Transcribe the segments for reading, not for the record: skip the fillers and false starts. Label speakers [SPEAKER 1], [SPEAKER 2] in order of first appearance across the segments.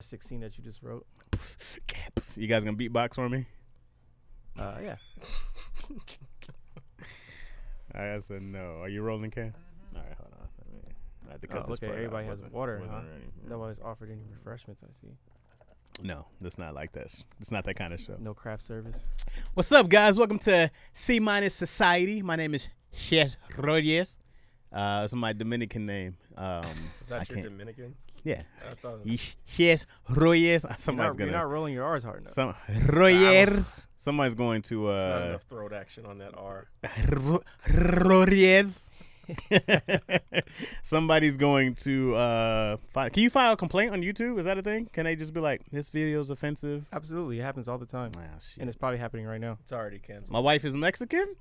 [SPEAKER 1] 16 that you just wrote.
[SPEAKER 2] You guys gonna beatbox for me?
[SPEAKER 1] Yeah.
[SPEAKER 2] I said no. Are you rolling, Cam? All right, hold on. I have to cut this
[SPEAKER 1] Look,
[SPEAKER 2] part
[SPEAKER 1] everybody
[SPEAKER 2] out.
[SPEAKER 1] has water, huh?
[SPEAKER 2] Ready.
[SPEAKER 1] Nobody's offered any refreshments, I see.
[SPEAKER 2] No, that's not like that. It's not that kind of show.
[SPEAKER 1] No craft service.
[SPEAKER 2] What's up, guys? Welcome to C- Society. My name is Ches Reyes. It's my Dominican name.
[SPEAKER 3] Is that your Dominican?
[SPEAKER 2] Yeah.
[SPEAKER 3] I thought
[SPEAKER 2] Ches Reyes.
[SPEAKER 1] You're not rolling your R's hard enough.
[SPEAKER 2] Reyes. Somebody's going to
[SPEAKER 3] There's not enough throat action on that R.
[SPEAKER 2] Reyes. Somebody's going to can you file a complaint on YouTube? Is that a thing? Can they just be like, this video is offensive?
[SPEAKER 1] Absolutely, it happens all the time,
[SPEAKER 2] shit.
[SPEAKER 1] and it's probably happening right now.
[SPEAKER 3] It's already canceled.
[SPEAKER 2] My wife is Mexican.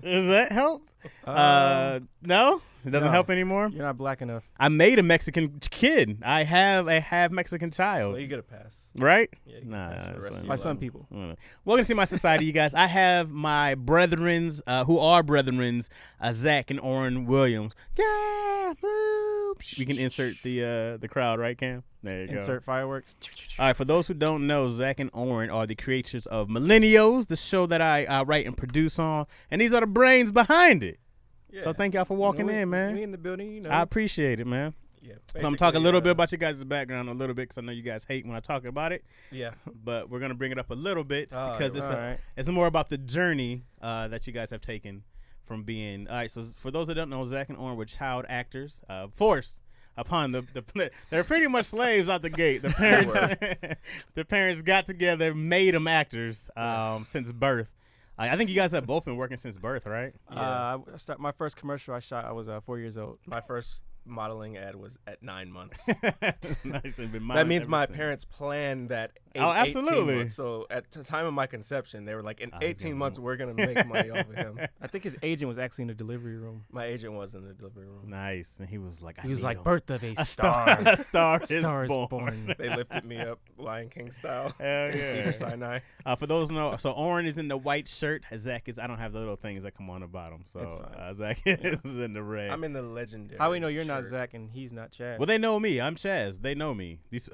[SPEAKER 2] Does that help? No, it doesn't help anymore.
[SPEAKER 1] You're not black enough.
[SPEAKER 2] I made a Mexican kid. I have a half Mexican child.
[SPEAKER 3] So you get a pass.
[SPEAKER 2] Right?
[SPEAKER 3] Yeah, you get a pass for the rest of your
[SPEAKER 1] By
[SPEAKER 3] life.
[SPEAKER 1] some people.
[SPEAKER 2] Welcome to See My Society, you guys. I have my brethrens, who are brethrens, Zach and Oren Williams. Yeah, woo. We can insert the crowd, right, Cam? There you go.
[SPEAKER 1] Insert fireworks.
[SPEAKER 2] All right, for those who don't know, Zach and Oren are the creators of Millennials, the show that I write and produce on, and these are the brains behind it.
[SPEAKER 3] Yeah.
[SPEAKER 2] So thank y'all for walking in, man.
[SPEAKER 1] We in the building, you know.
[SPEAKER 2] I appreciate it, man.
[SPEAKER 3] Yeah.
[SPEAKER 2] So I'm talking a little bit about you guys' background a little bit because I know you guys hate when I talk about it.
[SPEAKER 3] Yeah.
[SPEAKER 2] But we're going to bring it up a little bit because
[SPEAKER 1] right.
[SPEAKER 2] it's more about the journey that you guys have taken from being. All right, so for those that don't know, Zach and Oren were child actors, forced upon they're pretty much slaves out the gate. The parents the parents got together, made them actors since birth. I think you guys have both been working since birth, right?
[SPEAKER 1] Yeah. My first commercial I shot, I was 4 years old.
[SPEAKER 3] My first modeling ad was at 9 months.
[SPEAKER 2] Nice.
[SPEAKER 3] That means my parents planned that.
[SPEAKER 2] Absolutely.
[SPEAKER 3] 18 months. So at the time of my conception, they were like, in 18 months, we're going to make money off of him.
[SPEAKER 1] I think his agent was actually in the delivery room.
[SPEAKER 3] My agent was in the delivery room.
[SPEAKER 2] Nice. And he was like,
[SPEAKER 1] birth of a star.
[SPEAKER 2] A star
[SPEAKER 1] is born.
[SPEAKER 3] They lifted me up Lion King style.
[SPEAKER 2] Hell
[SPEAKER 3] in
[SPEAKER 2] yeah.
[SPEAKER 3] Cedar Sinai.
[SPEAKER 2] For those who know, so Oren is in the white shirt. Zach is, I don't have the little things that come on the bottom. So Zach is in the red.
[SPEAKER 3] I'm in the legendary.
[SPEAKER 1] How we know you're
[SPEAKER 3] shirt.
[SPEAKER 1] not Zach and he's not Chad?
[SPEAKER 2] Well, they know me. I'm Chaz. They know me. These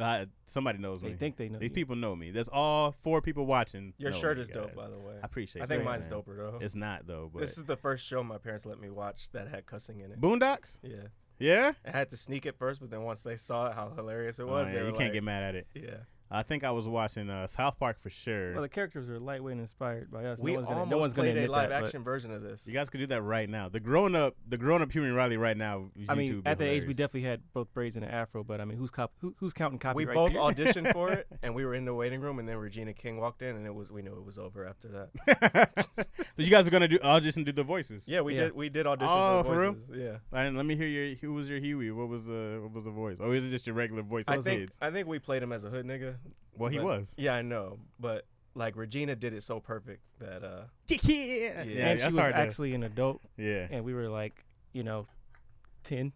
[SPEAKER 2] somebody knows me.
[SPEAKER 1] They think they know
[SPEAKER 2] These
[SPEAKER 1] you.
[SPEAKER 2] people know me. There's all 4 people watching.
[SPEAKER 3] Your
[SPEAKER 2] know
[SPEAKER 3] shirt
[SPEAKER 2] me,
[SPEAKER 3] is
[SPEAKER 2] guys.
[SPEAKER 3] dope, by the way.
[SPEAKER 2] I appreciate
[SPEAKER 3] I
[SPEAKER 2] it.
[SPEAKER 3] think
[SPEAKER 2] man.
[SPEAKER 3] mine's doper, though.
[SPEAKER 2] It's not, though. But
[SPEAKER 3] This is the first show my parents let me watch that had cussing in it.
[SPEAKER 2] Boondocks?
[SPEAKER 3] Yeah.
[SPEAKER 2] Yeah?
[SPEAKER 3] I had to sneak it first, but then once they saw it, how hilarious it was,
[SPEAKER 2] Oh,
[SPEAKER 3] they
[SPEAKER 2] yeah,
[SPEAKER 3] were
[SPEAKER 2] you
[SPEAKER 3] like,
[SPEAKER 2] can't get mad at it.
[SPEAKER 3] Yeah.
[SPEAKER 2] I think I was watching South Park for sure.
[SPEAKER 1] Well, the characters are lightweight inspired by us.
[SPEAKER 3] We
[SPEAKER 1] no one's
[SPEAKER 3] almost
[SPEAKER 1] gonna
[SPEAKER 3] played
[SPEAKER 1] admit
[SPEAKER 3] a live
[SPEAKER 1] that,
[SPEAKER 3] action version of this.
[SPEAKER 2] You guys could do that right now. The grown up Huey and Riley right now.
[SPEAKER 1] I mean,
[SPEAKER 2] YouTube
[SPEAKER 1] at the age we
[SPEAKER 2] hilarious.
[SPEAKER 1] definitely had both braids and an afro, but I mean, who's counting
[SPEAKER 3] We
[SPEAKER 1] copyrights?
[SPEAKER 3] both auditioned for it, and we were in the waiting room, and then Regina King walked in, and we knew it was over after that.
[SPEAKER 2] So you guys were gonna audition do the voices.
[SPEAKER 3] Yeah, we did audition
[SPEAKER 2] Oh,
[SPEAKER 3] for
[SPEAKER 2] for real?
[SPEAKER 3] voices. Yeah.
[SPEAKER 2] Let me hear who was your Huey? What was the voice? Or is it just your regular voice?
[SPEAKER 3] I think we played him as a hood nigga.
[SPEAKER 2] Well, he was.
[SPEAKER 3] Yeah, I know, but like Regina did it so perfect that
[SPEAKER 2] Yeah.
[SPEAKER 1] And she was actually an adult,
[SPEAKER 2] Yeah.
[SPEAKER 1] and we were like, 10.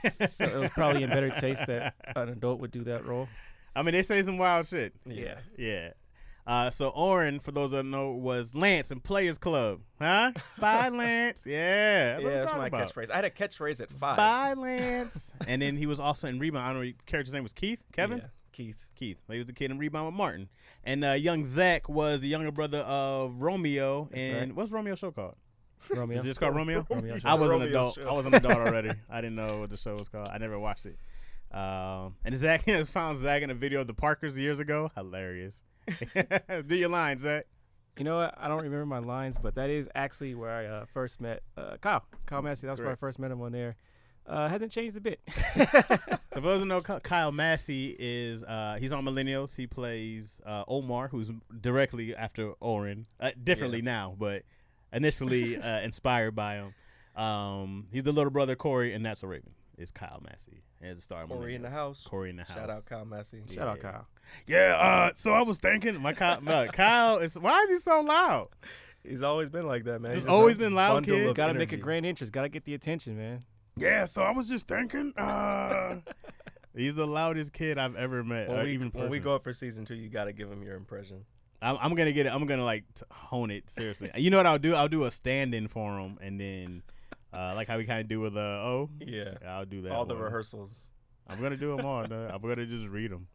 [SPEAKER 1] So it was probably in better taste that an adult would do that role.
[SPEAKER 2] I mean, they say some wild shit.
[SPEAKER 3] yeah.
[SPEAKER 2] Yeah. So Oren, for those that don't know, was Lance in Players Club. Huh? Bye, Lance. Yeah. That's what I'm
[SPEAKER 3] That's
[SPEAKER 2] talking
[SPEAKER 3] my
[SPEAKER 2] about.
[SPEAKER 3] catchphrase. I had a catchphrase at 5.
[SPEAKER 2] Bye, Lance. And then he was also in Rebound. I don't know, your character's name was Keith? Kevin?
[SPEAKER 3] Yeah, Keith.
[SPEAKER 2] He was the kid in Rebound with Martin. And young Zach was the younger brother of Romeo.
[SPEAKER 1] That's
[SPEAKER 2] and
[SPEAKER 1] right.
[SPEAKER 2] what's Romeo's show called?
[SPEAKER 1] Romeo.
[SPEAKER 2] Is it just called Romeo?
[SPEAKER 1] Romeo Show.
[SPEAKER 2] I was an
[SPEAKER 3] Romeo's
[SPEAKER 2] adult.
[SPEAKER 3] show.
[SPEAKER 2] I was an adult already. I didn't know what the show was called. I never watched it. And Zach found Zach in a video of the Parkers years ago. Hilarious. Do your line, Zach.
[SPEAKER 1] You know what? I don't remember my lines, but that is actually where I first met Kyle Massey. That's where I first met him on there. Hasn't changed a bit.
[SPEAKER 2] So for those who know, Kyle Massey is he's on Millennials. He plays Omar, who's directly after Oren. Differently now, but initially inspired by him. He's the little brother Corey, and That's a Raven. Is Kyle Massey as a star?
[SPEAKER 3] Corey in the house.
[SPEAKER 2] Corey in the house.
[SPEAKER 3] Shout out Kyle Massey.
[SPEAKER 1] Shout out Kyle.
[SPEAKER 2] Yeah. So I was thinking, Kyle is. Why is he so loud?
[SPEAKER 3] He's always been like that, man.
[SPEAKER 2] He's always been loud, kid.
[SPEAKER 1] Gotta make a grand entrance. Gotta get the attention, man.
[SPEAKER 2] Yeah. So I was just thinking. He's the loudest kid I've ever met.
[SPEAKER 3] When we go up for season 2, you got to give him your impression.
[SPEAKER 2] I'm gonna get it. I'm gonna hone it seriously. You know what I'll do? I'll do a stand-in for him, and then like how we kind of do with
[SPEAKER 3] Yeah.
[SPEAKER 2] I'll do that.
[SPEAKER 3] All the rehearsals.
[SPEAKER 2] I'm gonna do them all. I'm gonna just read them.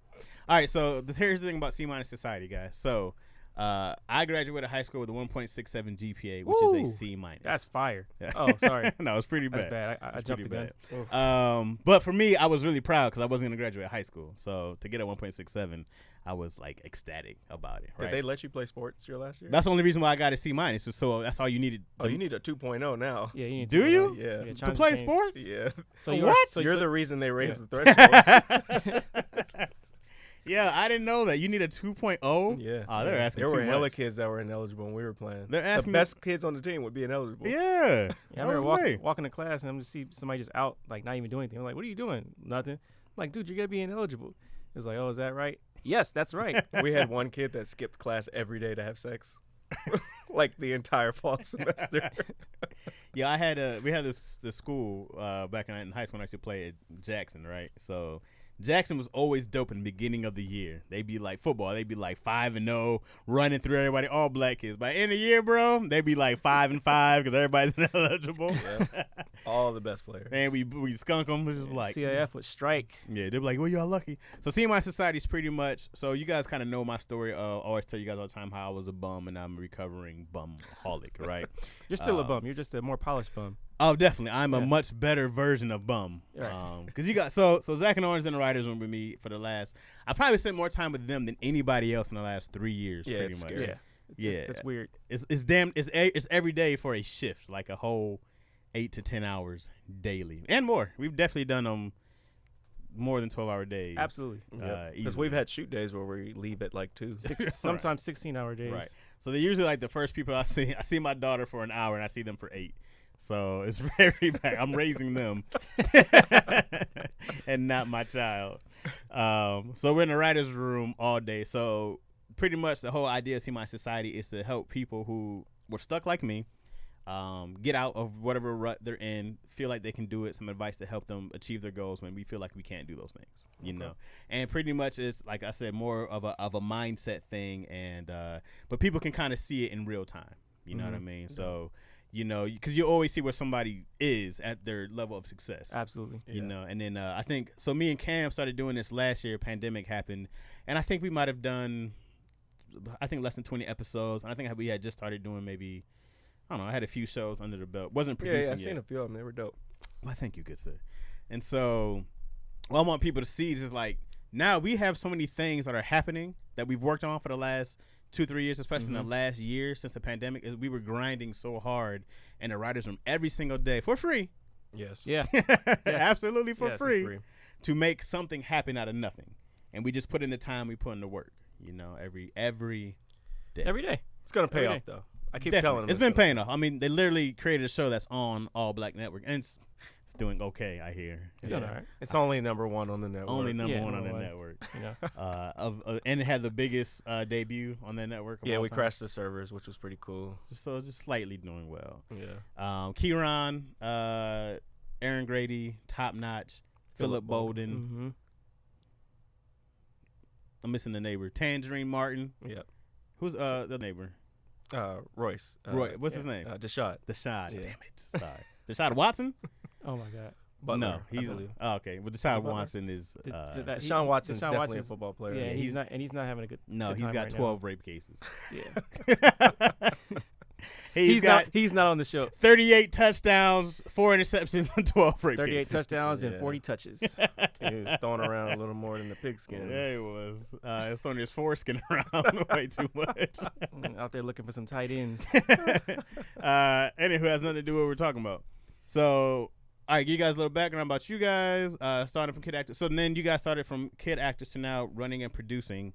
[SPEAKER 2] All right, so here's the thing about C- society, guys. So I graduated high school with a 1.67 GPA, which is a C-.
[SPEAKER 1] That's fire.
[SPEAKER 2] Yeah.
[SPEAKER 1] Oh, sorry.
[SPEAKER 2] No, it's pretty bad.
[SPEAKER 1] That's bad. I jumped the gun.
[SPEAKER 2] But for me, I was really proud because I wasn't going to graduate high school. So to get a 1.67, I was like ecstatic about it. Right?
[SPEAKER 3] Did they let you play sports your last year?
[SPEAKER 2] That's the only reason why I got a C-. So that's all you needed.
[SPEAKER 3] Oh, you need a 2.0 now.
[SPEAKER 1] Yeah, you need
[SPEAKER 2] Do you?
[SPEAKER 3] Yeah.
[SPEAKER 2] To play sports?
[SPEAKER 3] Yeah.
[SPEAKER 1] So
[SPEAKER 3] You're the reason they raised the threshold.
[SPEAKER 2] Yeah, I didn't know that. You need a 2.0?
[SPEAKER 3] Yeah.
[SPEAKER 2] Oh, they're asking
[SPEAKER 3] There
[SPEAKER 2] too
[SPEAKER 3] were hella
[SPEAKER 2] much.
[SPEAKER 3] kids that were ineligible when we were playing.
[SPEAKER 2] They're asking
[SPEAKER 3] the best kids on the team would be ineligible.
[SPEAKER 2] Yeah.
[SPEAKER 1] I remember walking to class and I'm just see somebody just out, like not even doing anything. I'm like, what are you doing? Nothing. I'm like, dude, you're gonna be ineligible. It was like, oh, is that right? Yes, that's right.
[SPEAKER 3] We had one kid that skipped class every day to have sex. Like the entire fall semester.
[SPEAKER 2] Yeah, we had this school back in high school when I used to play at Jackson, right? So Jackson was always dope in the beginning of the year. They'd be like football. They'd be like 5-0, running through everybody, all black kids. By the end of the year, bro, they'd be like 5-5 because everybody's ineligible.
[SPEAKER 3] Yeah. All the best players.
[SPEAKER 2] And we skunk them, which is like
[SPEAKER 1] CIF would strike.
[SPEAKER 2] Yeah, they'd be like, well, y'all lucky. So CMI Society is pretty much, so you guys kind of know my story. I always tell you guys all the time how I was a bum and I'm a recovering bum-holic, right?
[SPEAKER 1] You're still a bum. You're just a more polished bum.
[SPEAKER 2] Oh, definitely. I'm a much better version of bum.
[SPEAKER 1] Right.
[SPEAKER 2] Because you got, so Zach and Oren's in the writers' room with me for the last, I probably spent more time with them than anybody else in the last 3 years,
[SPEAKER 3] Yeah,
[SPEAKER 2] pretty
[SPEAKER 3] it's
[SPEAKER 2] much.
[SPEAKER 3] scary.
[SPEAKER 2] Yeah.
[SPEAKER 1] That's weird.
[SPEAKER 2] It's every day for a shift, like a whole 8 to 10 hours daily and more. We've definitely done them more than 12-hour days.
[SPEAKER 1] Absolutely.
[SPEAKER 3] Because we've had shoot days where we leave at like 2.
[SPEAKER 1] Sometimes 16-hour days.
[SPEAKER 2] Right. So they're usually like the first people I see. I see my daughter for an hour and I see them for 8. So it's very bad. I'm raising them and not my child. So we're in the writer's room all day. So pretty much the whole idea of See My Society is to help people who were stuck like me get out of whatever rut they're in, feel like they can do it, some advice to help them achieve their goals when we feel like we can't do those things, you know. And pretty much it's, like I said, more of a mindset thing, and but people can kind of see it in real time, you know what I mean? So, you know, because you always see where somebody is at their level of success.
[SPEAKER 1] Absolutely.
[SPEAKER 2] You know, and then I think, so me and Cam started doing this last year, pandemic happened, and I think we might have done, I think less than 20 episodes, and I think we had just started doing maybe, I don't know, I had a few shows under the belt. Wasn't producing
[SPEAKER 3] Yeah,
[SPEAKER 2] yet.
[SPEAKER 3] I've seen a few of them. They were dope.
[SPEAKER 2] Well, thank you, good sir. And so what I want people to see is like, now we have so many things that are happening that we've worked on for the last 2-3 years, especially in the last year since the pandemic. Is we were grinding so hard in the writer's room every single day for free.
[SPEAKER 3] Yes.
[SPEAKER 1] Yeah.
[SPEAKER 2] Absolutely for
[SPEAKER 1] Yes,
[SPEAKER 2] free to make something happen out of nothing. And we just put in the time, we put in the work, you know, every day.
[SPEAKER 1] Every day.
[SPEAKER 3] It's going to pay
[SPEAKER 1] Every
[SPEAKER 3] off,
[SPEAKER 1] day.
[SPEAKER 3] though. I keep
[SPEAKER 2] Definitely.
[SPEAKER 3] telling them.
[SPEAKER 2] It's been paying off. I mean, they literally created a show that's on All Black Network, and it's doing okay, I hear.
[SPEAKER 1] It's doing all right.
[SPEAKER 3] It's only number 1 on the network.
[SPEAKER 2] Only number
[SPEAKER 1] Yeah,
[SPEAKER 2] one on the
[SPEAKER 1] number one.
[SPEAKER 2] network.
[SPEAKER 1] You know.
[SPEAKER 2] And it had the biggest debut on that network. Of
[SPEAKER 3] Yeah,
[SPEAKER 2] all
[SPEAKER 3] we
[SPEAKER 2] time.
[SPEAKER 3] crashed the servers, which was pretty cool.
[SPEAKER 2] So just slightly doing well.
[SPEAKER 3] Yeah.
[SPEAKER 2] Kieran, Aaron Grady, Top Notch, Philip Bolden.
[SPEAKER 1] Mm-hmm.
[SPEAKER 2] I'm missing the neighbor. Tangerine Martin.
[SPEAKER 3] Yep.
[SPEAKER 2] Who's the neighbor?
[SPEAKER 3] Royce.
[SPEAKER 2] Roy. What's his name?
[SPEAKER 3] Deshad.
[SPEAKER 2] Deshad.
[SPEAKER 3] Yeah.
[SPEAKER 2] Damn it. Sorry. Deshad Watson?
[SPEAKER 1] Oh my God.
[SPEAKER 3] Butler,
[SPEAKER 2] No,
[SPEAKER 3] I
[SPEAKER 2] he's
[SPEAKER 3] believe.
[SPEAKER 2] okay. But Deshad
[SPEAKER 1] Butler?
[SPEAKER 2] Watson is
[SPEAKER 3] Deshaun Watson's
[SPEAKER 1] Deshaun
[SPEAKER 3] definitely
[SPEAKER 1] Watson's-
[SPEAKER 3] a football player.
[SPEAKER 1] Yeah,
[SPEAKER 2] he's-
[SPEAKER 1] he's not having a good.
[SPEAKER 2] no.
[SPEAKER 1] good
[SPEAKER 2] He's
[SPEAKER 1] time
[SPEAKER 2] got
[SPEAKER 1] right
[SPEAKER 2] 12 rape cases.
[SPEAKER 1] Now. Yeah.
[SPEAKER 2] He's got
[SPEAKER 1] He's not on the show.
[SPEAKER 2] 38 touchdowns, 4 interceptions, and 12 rape
[SPEAKER 1] 38
[SPEAKER 2] cases.
[SPEAKER 1] touchdowns and
[SPEAKER 3] Yeah.
[SPEAKER 1] 40 touches.
[SPEAKER 3] He was throwing around a little more than the pigskin.
[SPEAKER 2] Yeah, he was. He was throwing his foreskin around way too much.
[SPEAKER 1] Out there looking for some tight ends.
[SPEAKER 2] Anywho, has nothing to do with what we're talking about. So, all right, give you guys a little background about you guys. Starting from kid actors. So then you guys started from kid actors to now running and producing,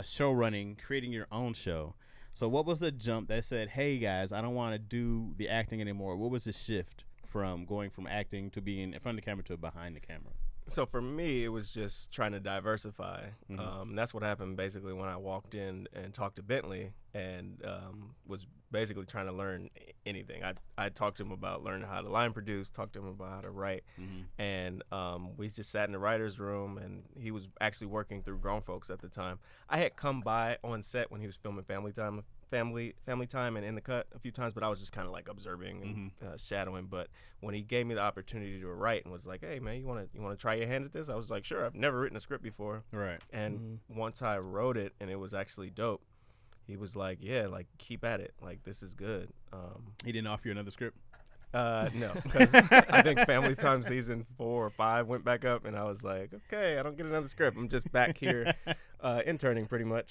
[SPEAKER 2] show running, creating your own show. So what was the jump that said, hey, guys, I don't want to do the acting anymore? What was the shift from going from acting to being in front of the camera to behind the camera?
[SPEAKER 3] So for me, it was just trying to diversify. That's what happened basically when I walked in and talked to Bentley and was basically trying to learn anything. I talked to him about learning how to line produce, talked to him about how to write, and we just sat in the writer's room, and he was actually working through grown folks at the time. I had come by on set when he was filming Family Family Time and In the Cut a few times, but I was just kind of like observing and shadowing. But when he gave me the opportunity to write and was like, "Hey man, you want to try your hand at this?" I was like, "Sure." I've never written a script before.
[SPEAKER 2] Right.
[SPEAKER 3] And once I wrote it and it was actually dope, he was like, "Yeah, like keep at it. Like this is good."
[SPEAKER 2] He didn't offer you another script?
[SPEAKER 3] No, because I think Family Time season 4 or 5 went back up, and I was like, okay, I don't get another script. I'm just back here interning pretty much.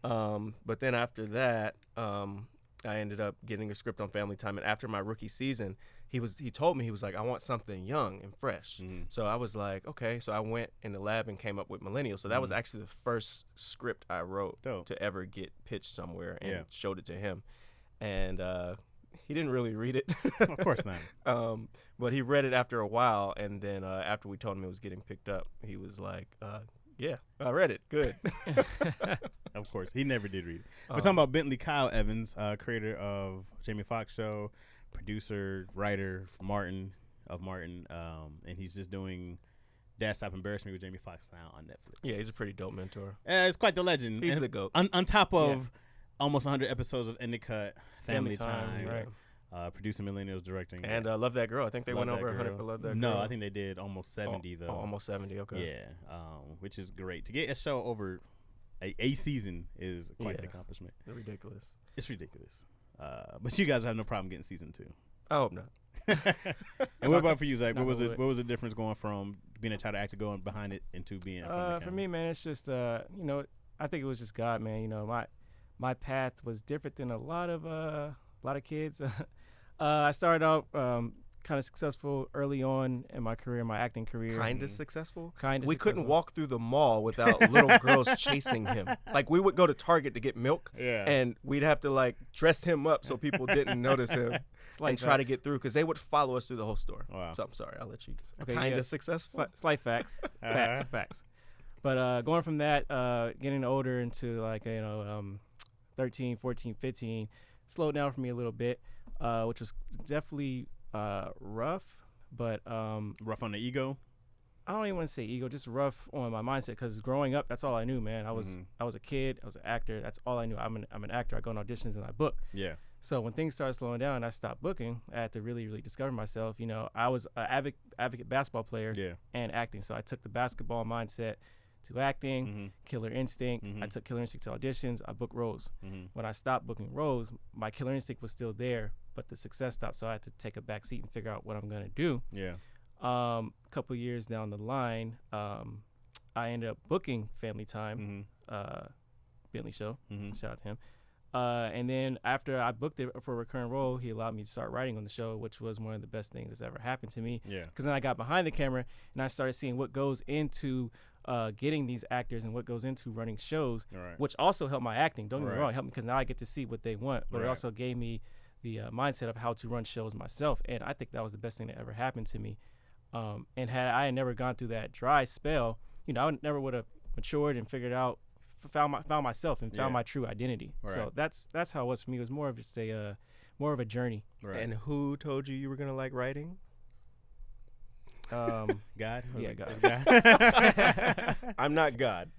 [SPEAKER 3] But then after that, I ended up getting a script on Family Time, and after my rookie season, he told me, he was like, I want something young and fresh. So I was like, okay. So I went in the lab and came up with Millennial. So that was actually the first script I wrote to ever get pitched somewhere and showed it to him. And he didn't really read it.
[SPEAKER 2] Of course not.
[SPEAKER 3] But he read it after a while, and then after we told him it was getting picked up, he was like, yeah, I read it. Good.
[SPEAKER 2] Of course. He never did read it. We're talking about Bentley Kyle Evans, creator of Jamie Foxx Show, producer, writer for Martin, and he's just doing Dad Stop Embarrass Me with Jamie Foxx now on Netflix.
[SPEAKER 3] Yeah, he's a pretty dope mentor.
[SPEAKER 2] It's quite the legend.
[SPEAKER 3] He's
[SPEAKER 2] and
[SPEAKER 3] the GOAT.
[SPEAKER 2] On top of almost 100 episodes of In the Cut, Family
[SPEAKER 1] Time,
[SPEAKER 2] right. Producing Millennials, directing.
[SPEAKER 3] And Love That Girl. I think they
[SPEAKER 2] Love
[SPEAKER 3] went over
[SPEAKER 2] That
[SPEAKER 3] 100
[SPEAKER 2] Girl.
[SPEAKER 3] for Love That Girl.
[SPEAKER 2] No, I think they did almost 70 though.
[SPEAKER 3] Almost 70, okay.
[SPEAKER 2] Yeah, which is great. To get a show over a season is quite the accomplishment.
[SPEAKER 3] Ridiculous.
[SPEAKER 2] It's ridiculous. But you guys have no problem getting season 2.
[SPEAKER 3] I hope not.
[SPEAKER 2] And what about for you, Zach? What was the difference going from being a child actor going behind it into being
[SPEAKER 1] for me, man, it's just I think it was just God, man. My path was different than a lot of kids. I started out kind of successful early on in my career, my acting career.
[SPEAKER 3] Kind of successful?
[SPEAKER 1] We
[SPEAKER 3] couldn't walk through the mall without little girls chasing him. Like, we would go to Target to get milk, and we'd have to, like, dress him up so people didn't notice him and try to get through, because they would follow us through the whole store.
[SPEAKER 2] Wow.
[SPEAKER 3] So I'm sorry. I'll let you.
[SPEAKER 1] Okay,
[SPEAKER 3] kind of successful?
[SPEAKER 1] Slight facts. Facts. But going from that, getting older into, like, 13, 14, 15, slowed down for me a little bit, which was definitely rough, but
[SPEAKER 2] rough on the ego.
[SPEAKER 1] I don't even want to say ego, just rough on my mindset, because growing up, that's all I knew, man. I was a kid, I was an actor. That's all I knew. I'm an actor. I go on auditions and I book.
[SPEAKER 2] Yeah.
[SPEAKER 1] So when things started slowing down and I stopped booking, I had to really, really discover myself. I was an advocate basketball player and acting, so I took the basketball mindset to acting, Killer Instinct. I took Killer Instinct to auditions. I booked roles. When I stopped booking roles, my Killer Instinct was still there, but the success stopped, so I had to take a back seat and figure out what I'm going to do.
[SPEAKER 2] Yeah.
[SPEAKER 1] A couple years down the line, I ended up booking Family Time, Bentley Show. Shout out to him. And then after I booked it for a recurring role, he allowed me to start writing on the show, which was one of the best things that's ever happened to me.
[SPEAKER 2] Yeah.
[SPEAKER 1] Because then I got behind the camera and I started seeing what goes into getting these actors and what goes into running shows, which also helped my acting. Don't get me wrong, it helped me because now I get to see what they want, but it also gave me the mindset of how to run shows myself, and I think that was the best thing that ever happened to me. And had I never gone through that dry spell, I never would have matured and figured out, found myself and found my true identity. So that's how it was for me. It was more of just more of a journey.
[SPEAKER 3] And who told you were gonna like writing?
[SPEAKER 2] God?
[SPEAKER 1] Yeah, God.
[SPEAKER 3] I'm not God.